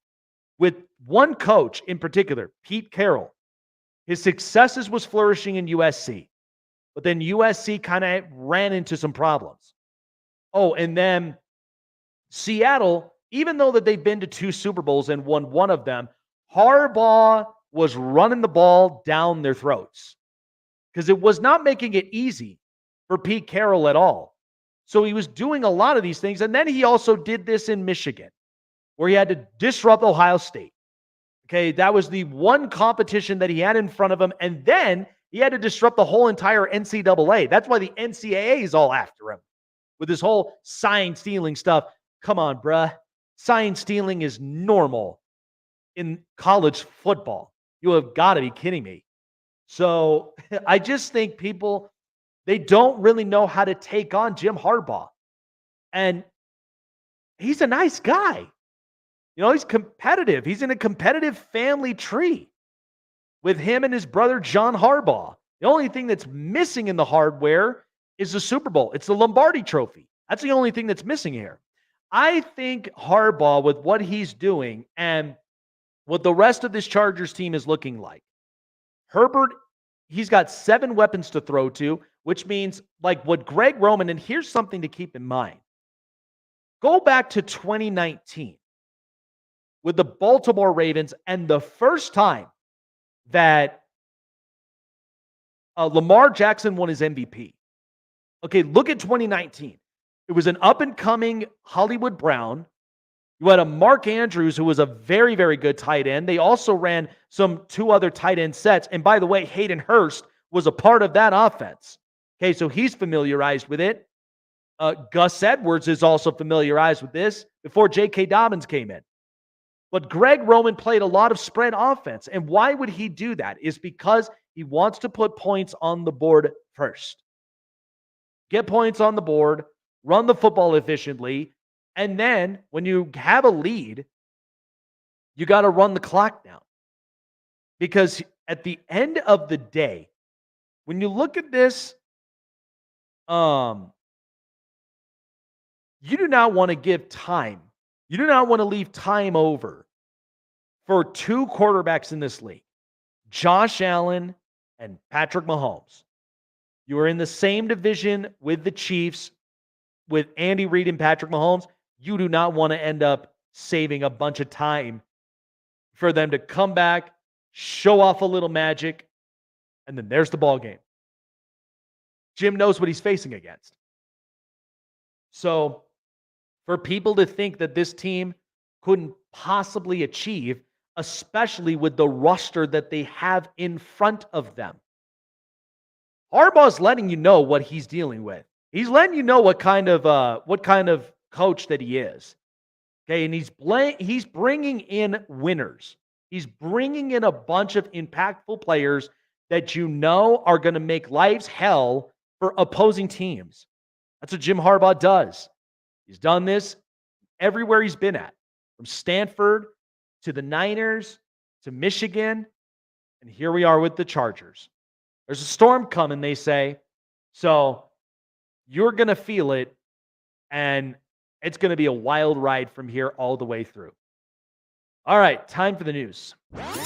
with one coach in particular, Pete Carroll, his successes was flourishing in USC. But then USC kind of ran into some problems. Oh, and then Seattle, even though that they've been to 2 Super Bowls and won one of them, Harbaugh was running the ball down their throats because it was not making it easy for Pete Carroll at all. So he was doing a lot of these things. And then he also did this in Michigan, where he had to disrupt Ohio State. Okay, that was the one competition that he had in front of him. And then he had to disrupt the whole entire NCAA. That's why the NCAA is all after him with this whole sign stealing stuff. Come on, bruh. Sign stealing is normal in college football. You have got to be kidding me. So I just think people, they don't really know how to take on Jim Harbaugh. And he's a nice guy. He's competitive. He's in a competitive family tree with him and his brother, John Harbaugh. The only thing that's missing in the hardware is the Super Bowl. It's the Lombardi Trophy. That's the only thing that's missing here. I think Harbaugh, with what he's doing and what the rest of this Chargers team is looking like, Herbert, he's got 7 weapons to throw to, which means like what Greg Roman, and here's something to keep in mind. Go back to 2019 with the Baltimore Ravens and the first time that Lamar Jackson won his MVP. Okay, look at 2019. It was an up-and-coming Hollywood Brown. You had a Mark Andrews, who was a very, very good tight end. They also ran 2 other tight end sets. And by the way, Hayden Hurst was a part of that offense. Okay, so he's familiarized with it. Gus Edwards is also familiarized with this before J.K. Dobbins came in. But Greg Roman played a lot of spread offense. And why would he do that? Is because he wants to put points on the board first. Get points on the board, run the football efficiently, and then when you have a lead, you got to run the clock down. Because at the end of the day, when you look at this, you do not want to give time. You do not want to leave time over for 2 quarterbacks in this league, Josh Allen and Patrick Mahomes. You are in the same division with the Chiefs, with Andy Reid and Patrick Mahomes. You do not want to end up saving a bunch of time for them to come back, show off a little magic, and then there's the ball game. Jim knows what he's facing against. So for people to think that this team couldn't possibly achieve, especially with the roster that they have in front of them, Harbaugh's letting you know what he's dealing with. He's letting you know what kind of coach that he is. Okay, and he's bringing in winners. He's bringing in a bunch of impactful players that you know are going to make life's hell for opposing teams. That's what Jim Harbaugh does. He's done this everywhere he's been at, from Stanford to the Niners to Michigan, and here we are with the Chargers. There's a storm coming, they say, so you're going to feel it, and it's going to be a wild ride from here all the way through. All right, time for the news.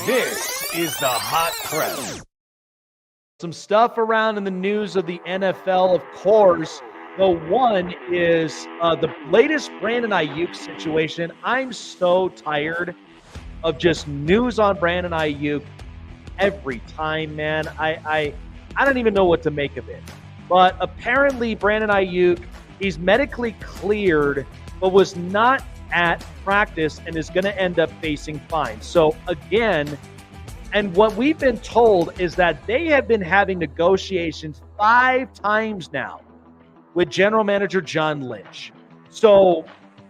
This is the Hot Press. Some stuff around in the news of the NFL, of course. The one is the latest Brandon Ayuk situation. I'm so tired of just news on Brandon Ayuk every time, man. I don't even know what to make of it. But apparently Brandon Ayuk, he's medically cleared, but was not at practice and is going to end up facing fines. So again, and what we've been told is that they have been having negotiations 5 times now with general manager John Lynch. So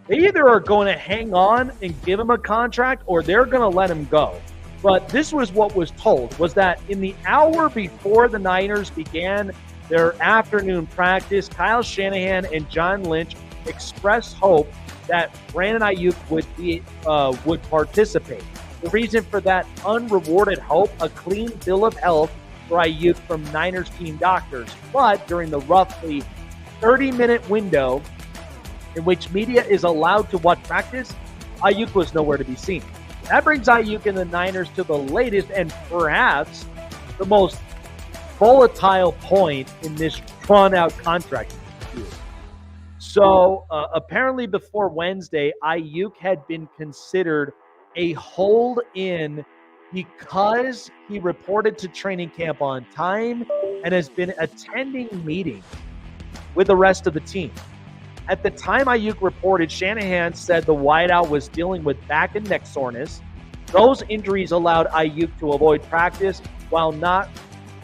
they either are going to hang on and give him a contract or they're going to let him go. But this was what was told, was that in the hour before the Niners began their afternoon practice, Kyle Shanahan and John Lynch expressed hope that Brandon Ayuk would participate. The reason for that unrewarded hope, a clean bill of health for Ayuk from Niners team doctors. But during the roughly 30-minute window in which media is allowed to watch practice, Ayuk was nowhere to be seen. That brings Ayuk and the Niners to the latest and perhaps the most volatile point in this drawn-out contract. So apparently before Wednesday, Ayuk had been considered a hold-in because he reported to training camp on time and has been attending meetings with the rest of the team. At the time Ayuk reported, Shanahan said the wideout was dealing with back and neck soreness. Those injuries allowed Ayuk to avoid practice while not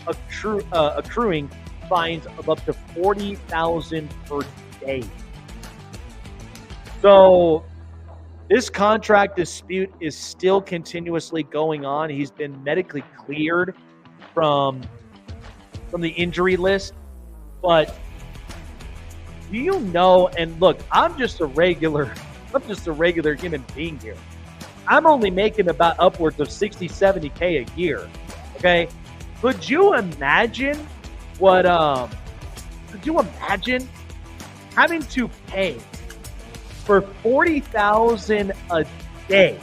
accruing fines of up to $40,000 per day. So this contract dispute is still continuously going on. He's been medically cleared from the injury list, but do you know, and look, I'm just a regular human being here. I'm only making about upwards of 60, 70K a year. Okay. Could you imagine having to pay for $40,000 a day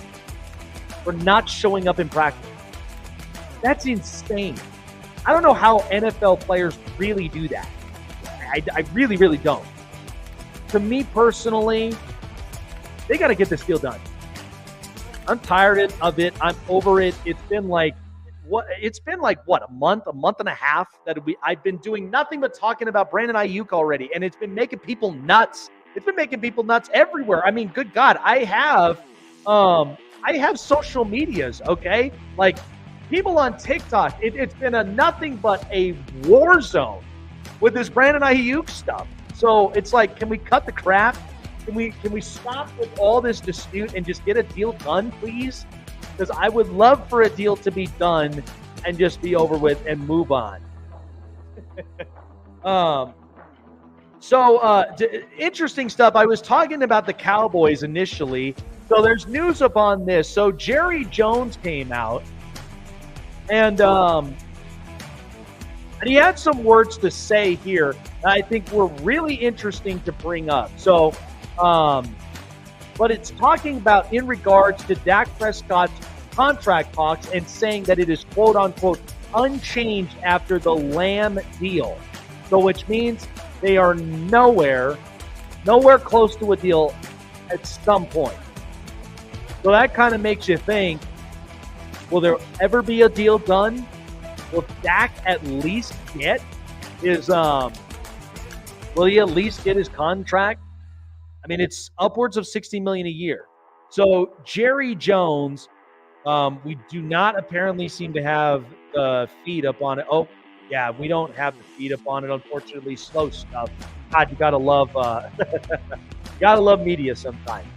for not showing up in practice? That's insane. I don't know how NFL players really do that. I really, really don't. To me personally, they got to get this deal done. I'm tired of it. I'm over it. It's been like a month and a half that I've been doing nothing but talking about Brandon Ayuk already, and it's been making people nuts. It's been making people nuts everywhere. I mean, good God, I have social medias, okay? Like people on TikTok, it's been nothing but a war zone with this Brandon Ayuk stuff. So it's like, can we cut the crap? Can we stop with all this dispute and just get a deal done, please? Because I would love for a deal to be done and just be over with and move on. Interesting stuff. I was talking about the Cowboys initially. So there's news upon this. So Jerry Jones came out and he had some words to say here that I think were really interesting to bring up. So, but it's talking about in regards to Dak Prescott's contract talks and saying that it is quote unquote unchanged after the Lamb deal. So which means they are nowhere close to a deal at some point. So that kind of makes you think, will there ever be a deal done? Will Dak at least get his will he at least get his contract? I mean, it's upwards of $60 million a year. So Jerry Jones, we do not apparently seem to have the feed up on it. Oh, yeah, we don't have the feed up on it, unfortunately. Slow stuff. God, you gotta love media sometimes.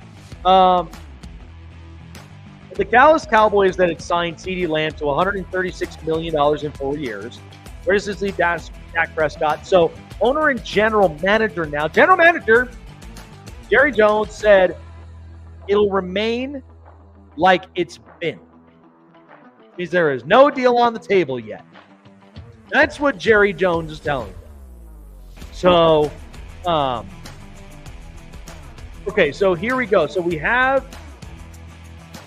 The Dallas Cowboys that had signed CeeDee Lamb to $136 million in 4 years. Where does this leave Dak Prescott? So owner and general manager now. General manager Jerry Jones said it'll remain like it's been. Means there is no deal on the table yet. That's what Jerry Jones is telling you. So, okay, so here we go. So we have,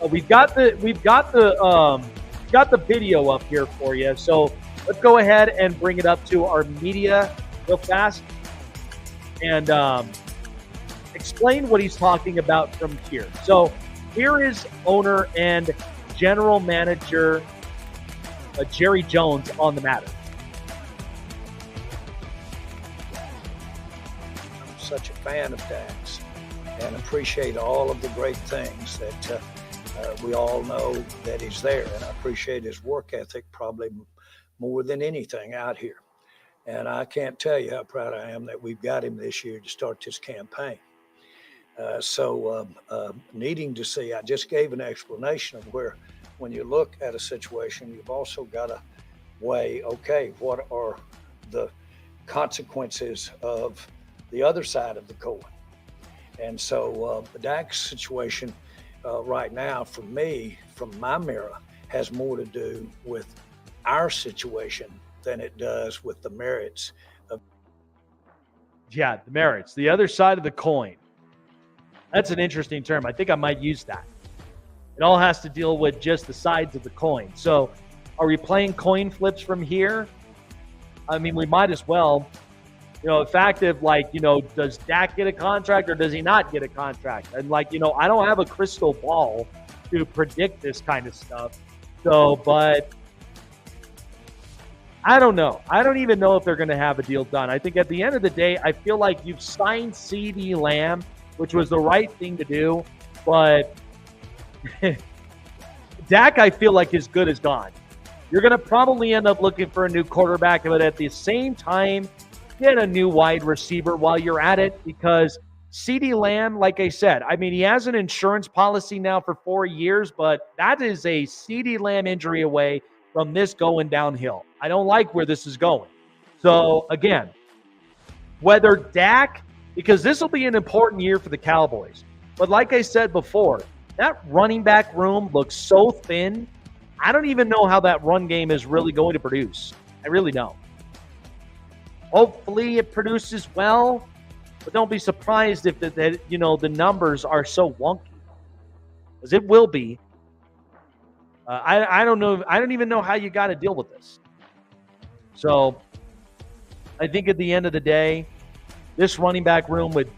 we've got the video up here for you. So let's go ahead and bring it up to our media real fast and explain what he's talking about from here. So here is owner and general manager Jerry Jones on the matter. I'm such a fan of Dak's and appreciate all of the great things that we all know that he's there. And I appreciate his work ethic probably more than anything out here. And I can't tell you how proud I am that we've got him this year to start this campaign. Needing to see, I just gave an explanation of where when you look at a situation, you've also got to weigh, okay, what are the consequences of the other side of the coin? And so the Dak's situation right now, for me, from my mirror, has more to do with our situation than it does with the merits of. Yeah, the merits, the other side of the coin. That's an interesting term. I think I might use that. It all has to deal with just the sides of the coin. So are we playing coin flips from here? I mean, we might as well. The fact of does Dak get a contract or does he not get a contract? And I don't have a crystal ball to predict this kind of stuff. So, but I don't know. I don't even know if they're going to have a deal done. I think at the end of the day, I feel like you've signed CeeDee Lamb, which was the right thing to do, but Dak, I feel like his good is gone. You're going to probably end up looking for a new quarterback, but at the same time, get a new wide receiver while you're at it, because CeeDee Lamb, like I said, I mean, he has an insurance policy now for 4 years, but that is a CeeDee Lamb injury away from this going downhill. I don't like where this is going. So, again, whether Dak, because this will be an important year for the Cowboys, but like I said before, that running back room looks so thin. I don't even know how that run game is really going to produce. I really don't. Hopefully it produces well, but don't be surprised if the numbers are so wonky, because it will be. I don't know. I don't even know how you got to deal with this. So I think at the end of the day, this running back room with,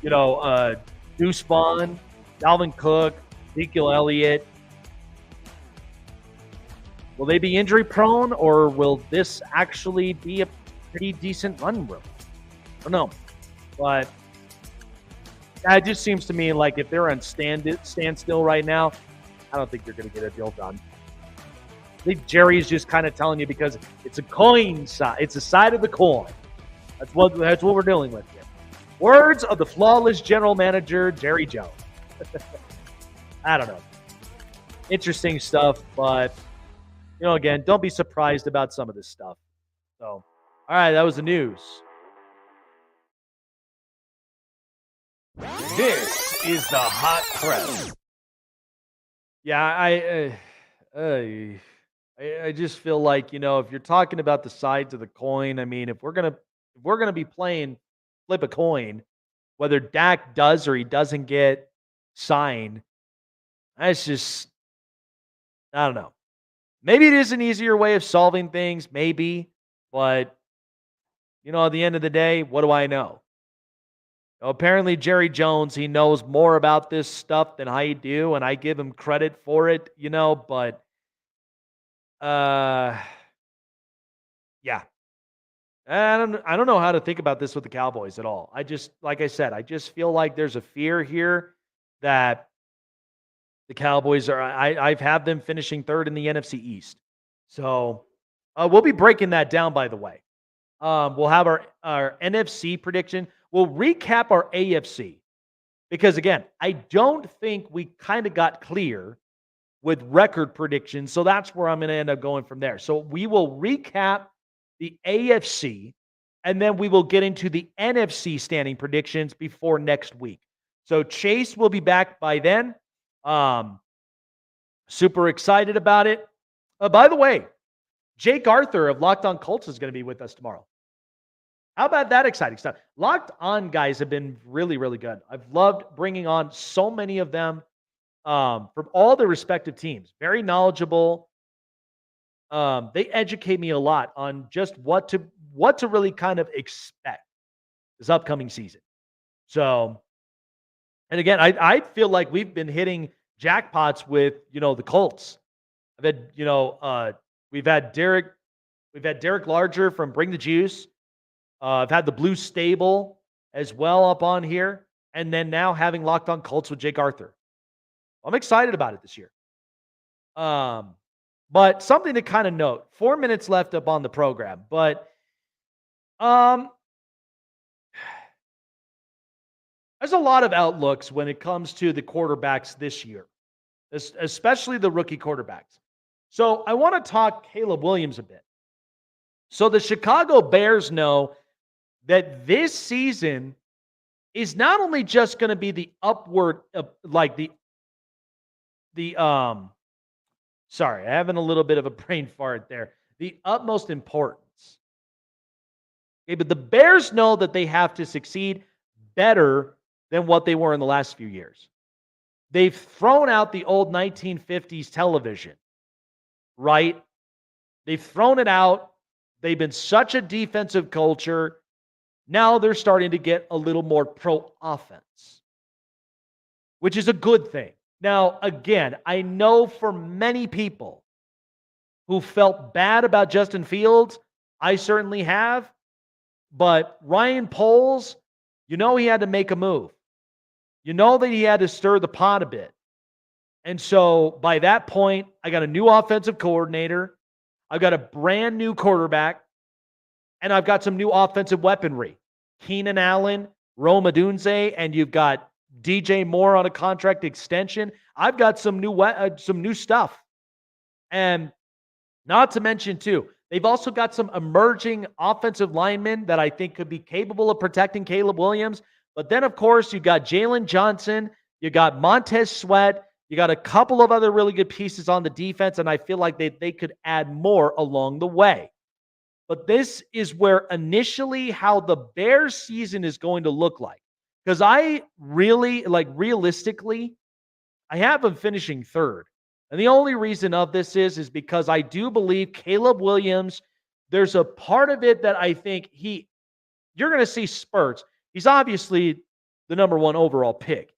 Deuce Vaughn, Dalvin Cook, Ezekiel Elliott, will they be injury prone, or will this actually be a pretty decent run room? I don't know. But it just seems to me like if they're on standstill right now, I don't think you're going to get a deal done. I think Jerry's just kind of telling you because it's a coin side. It's a side of the coin. That's what we're dealing with here. Words of the flawless general manager, Jerry Jones. I don't know. Interesting stuff, but, again, don't be surprised about some of this stuff. So, all right, that was the news. This is the hot press. Yeah, I just feel like, if you're talking about the sides of the coin, I mean, if we're gonna be playing flip a coin, whether Dak does or he doesn't get signed, that's just, I don't know. Maybe it is an easier way of solving things, maybe, but at the end of the day, what do I know? Apparently, Jerry Jones, he knows more about this stuff than I do, and I give him credit for it, but yeah. I don't know how to think about this with the Cowboys at all. Like I said, I just feel like there's a fear here that the Cowboys I've had them finishing third in the NFC East. So we'll be breaking that down, by the way. We'll have our NFC prediction. We'll recap our AFC because, again, I don't think we kind of got clear with record predictions. So that's where I'm going to end up going from there. So we will recap the AFC, and then we will get into the NFC standing predictions before next week. So Chase will be back by then. Super excited about it. By the way, Jake Arthur of Locked On Colts is going to be with us tomorrow. How about that exciting stuff? Locked On guys have been really, really good. I've loved bringing on so many of them from all their respective teams. Very knowledgeable. They educate me a lot on just what to really kind of expect this upcoming season. So, and again, I feel like we've been hitting jackpots with the Colts. I've had we've had Derek Larger from Bring the Juice. I've had the Blue Stable as well up on here, and then now having Locked On Colts with Jake Arthur. I'm excited about it this year. But something to kind of note, 4 minutes left up on the program, but there's a lot of outlooks when it comes to the quarterbacks this year, especially the rookie quarterbacks. So I want to talk Caleb Williams a bit. So the Chicago Bears know that this season is not only just going to be the upward, sorry, I'm having a little bit of a brain fart there. The utmost importance. Okay, but the Bears know that they have to succeed better than what they were in the last few years. They've thrown out the old 1950s television, right? They've thrown it out. They've been such a defensive culture. Now they're starting to get a little more pro offense, which is a good thing. Now, again, I know for many people who felt bad about Justin Fields, I certainly have. But Ryan Poles, he had to make a move. You know that he had to stir the pot a bit. And so by that point, I got a new offensive coordinator. I've got a brand new quarterback. And I've got some new offensive weaponry. Keenan Allen, Rome Odunze, and you've got DJ Moore on a contract extension. I've got some new stuff. And not to mention, too, they've also got some emerging offensive linemen that I think could be capable of protecting Caleb Williams. But then, of course, you got Jalen Johnson, you got Montez Sweat, you got a couple of other really good pieces on the defense, and I feel like they could add more along the way. But this is where initially how the Bears season is going to look like. Because I really, realistically, I have them finishing third. And the only reason of this is because I do believe Caleb Williams, there's a part of it that I think you're going to see spurts. He's obviously the number one overall pick.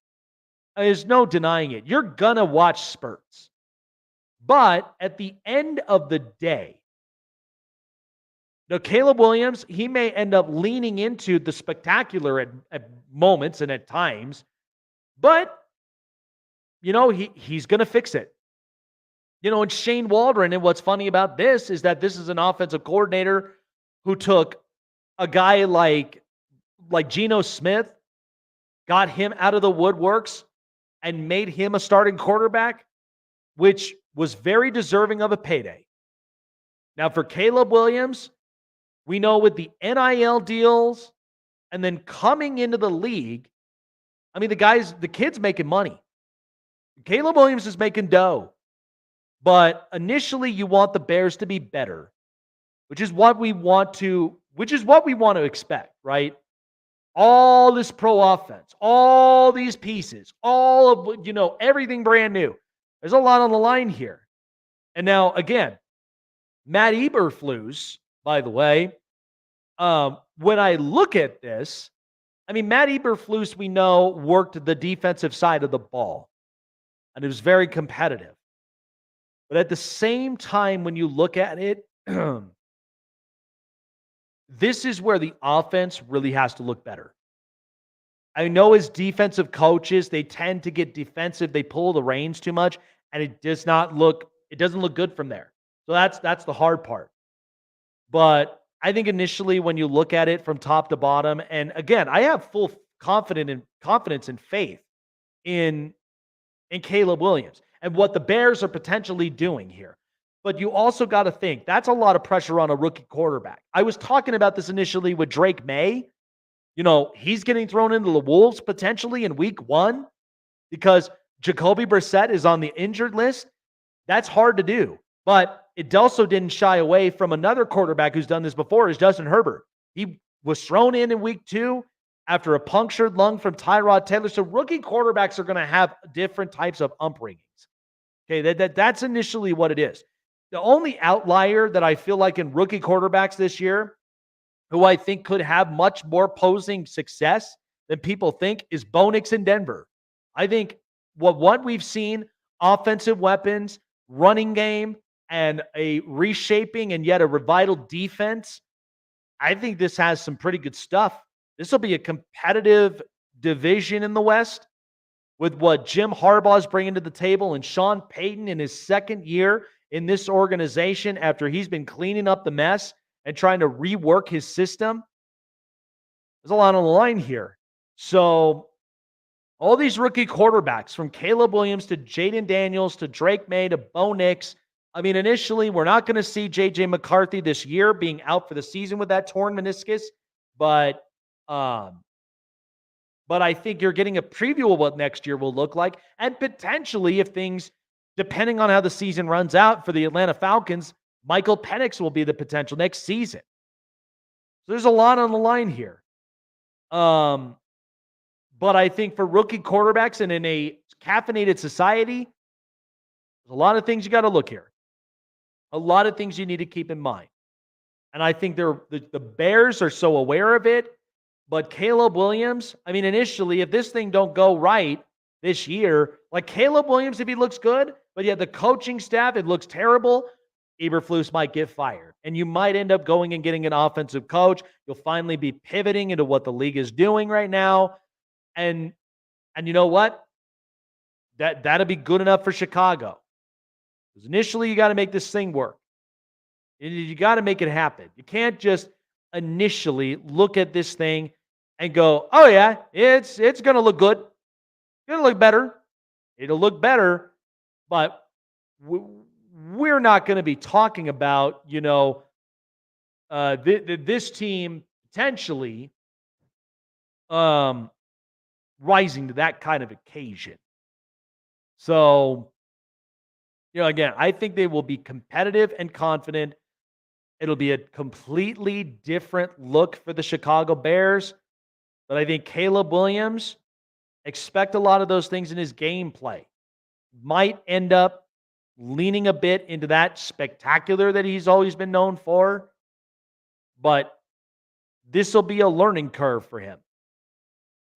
There's no denying it. You're going to watch spurts. But at the end of the day, Caleb Williams, he may end up leaning into the spectacular at moments and at times, but, he's going to fix it. And Shane Waldron, and what's funny about this is that this is an offensive coordinator who took a guy like Geno Smith, got him out of the woodworks, and made him a starting quarterback, which was very deserving of a payday. Now, for Caleb Williams, we know with the NIL deals and then coming into the league, the kid's making money. Caleb Williams is making dough. But initially, you want the Bears to be better, which is what we want to expect, right? All this pro offense, all these pieces, all of, everything brand new. There's a lot on the line here. And now, again, Matt Eberflus, by the way, when I look at this, Matt Eberflus, we know, worked the defensive side of the ball, and it was very competitive. But at the same time, when you look at it, this is where the offense really has to look better. I know as defensive coaches, they tend to get defensive. They pull the reins too much, and it doesn't look good from there. So that's the hard part. But I think initially when you look at it from top to bottom, and again, I have full confidence and faith in Caleb Williams and what the Bears are potentially doing here. But you also got to think, that's a lot of pressure on a rookie quarterback. I was talking about this initially with Drake May. He's getting thrown into the Wolves potentially in week 1 because Jacoby Brissett is on the injured list. That's hard to do. But it also didn't shy away from another quarterback who's done this before, is Justin Herbert. He was thrown in week 2 after a punctured lung from Tyrod Taylor. So rookie quarterbacks are going to have different types of upbringings. Okay, that's initially what it is. The only outlier that I feel like in rookie quarterbacks this year, who I think could have much more posing success than people think, is Bo Nix in Denver. I think what we've seen, offensive weapons, running game, and a reshaping and yet a revitalized defense, I think this has some pretty good stuff. This will be a competitive division in the West with what Jim Harbaugh is bringing to the table and Sean Payton in his second year in this organization after he's been cleaning up the mess and trying to rework his system. There's a lot on the line here. So all these rookie quarterbacks, from Caleb Williams to Jaden Daniels to Drake May to Bo Nix, initially, we're not going to see J.J. McCarthy this year being out for the season with that torn meniscus, but I think you're getting a preview of what next year will look like, and potentially, if things, depending on how the season runs out for the Atlanta Falcons, Michael Penix will be the potential next season. So there's a lot on the line here. But I think for rookie quarterbacks and in a caffeinated society, there's a lot of things you got to look here. A lot of things you need to keep in mind. And I think the Bears are so aware of it. But Caleb Williams, initially, if this thing don't go right this year, like Caleb Williams, if he looks good, but yet the coaching staff, it looks terrible. Eberflus might get fired. And you might end up going and getting an offensive coach. You'll finally be pivoting into what the league is doing right now. And you know what? That'll be good enough for Chicago. Because initially, you got to make this thing work. You got to make it happen. You can't just initially look at this thing and go, oh, yeah, it's going to look good. It's going to look better. It'll look better, but we're not going to be talking about, this team potentially rising to that kind of occasion. So, again, I think they will be competitive and confident. It'll be a completely different look for the Chicago Bears. But I think Caleb Williams, expect a lot of those things in his gameplay. Might end up leaning a bit into that spectacular that he's always been known for. But this will be a learning curve for him.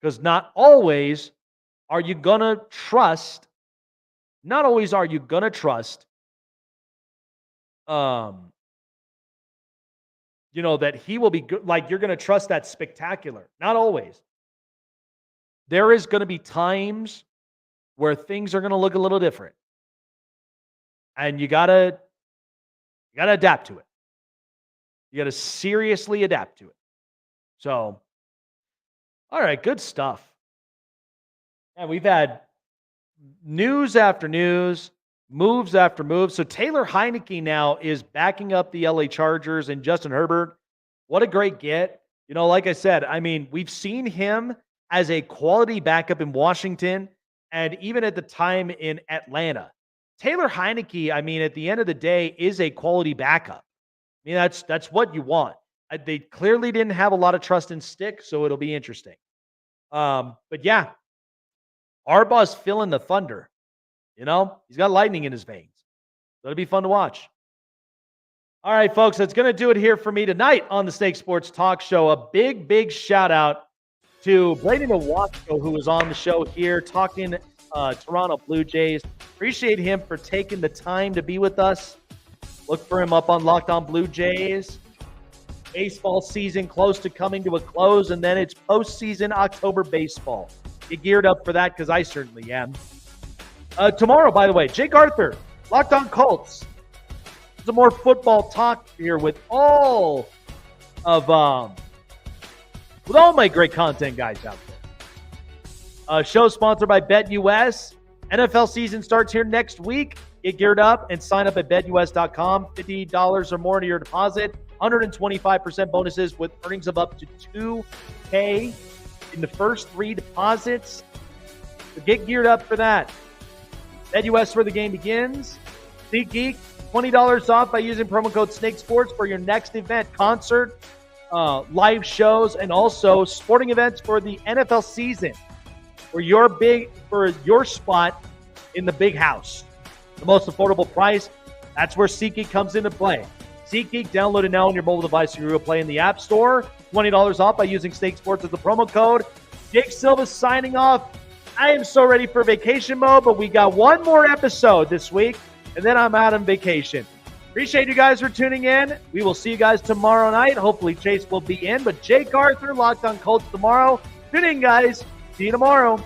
Because not always are you going to trust that he will be good. Like, you're going to trust that spectacular. Not always. There is going to be times where things are going to look a little different. And you got to adapt to it. You got to seriously adapt to it. So, all right, good stuff. And we've had news after news, moves after moves. So Taylor Heineke now is backing up the LA Chargers and Justin Herbert. What a great get. Like I said, we've seen him as a quality backup in Washington and even at the time in Atlanta. Taylor Heineke, at the end of the day, is a quality backup. That's what you want. They clearly didn't have a lot of trust in Stick, so it'll be interesting. But yeah, Harbaugh's feeling the thunder. He's got lightning in his veins. So it'll be fun to watch. All right, folks, that's going to do it here for me tonight on the Snake Sports Talk Show. A big, big shout out to Brayden Ewasko, who was on the show here talking Toronto Blue Jays. Appreciate him for taking the time to be with us. Look for him up on Locked On Blue Jays. Baseball season close to coming to a close, and then it's postseason October baseball. Get geared up for that because I certainly am. Tomorrow, by the way, Jake Arthur, Locked On Colts. Some more football talk here with all my great content guys out there. Show sponsored by BetUS. NFL season starts here next week. Get geared up and sign up at BetUS.com. $50 or more to your deposit. 125% bonuses with earnings of up to $2K in the first 3 deposits. So get geared up for that. BetUS where the game begins. SeatGeek, $20 off by using promo code SNAKESPORTS for your next event, concert, live shows, and also sporting events for the NFL season. For your spot in the big house. The most affordable price. That's where SeatGeek comes into play. SeatGeek, download it now on your mobile device or Google Play in the App Store. $20 off by using Snake Sports as the promo code. Jake Silva signing off. I am so ready for vacation mode, but we got one more episode this week, and then I'm out on vacation. Appreciate you guys for tuning in. We will see you guys tomorrow night. Hopefully Chase will be in, but Jake Arthur, Locked On Colts tomorrow. Tune in, guys. See you tomorrow.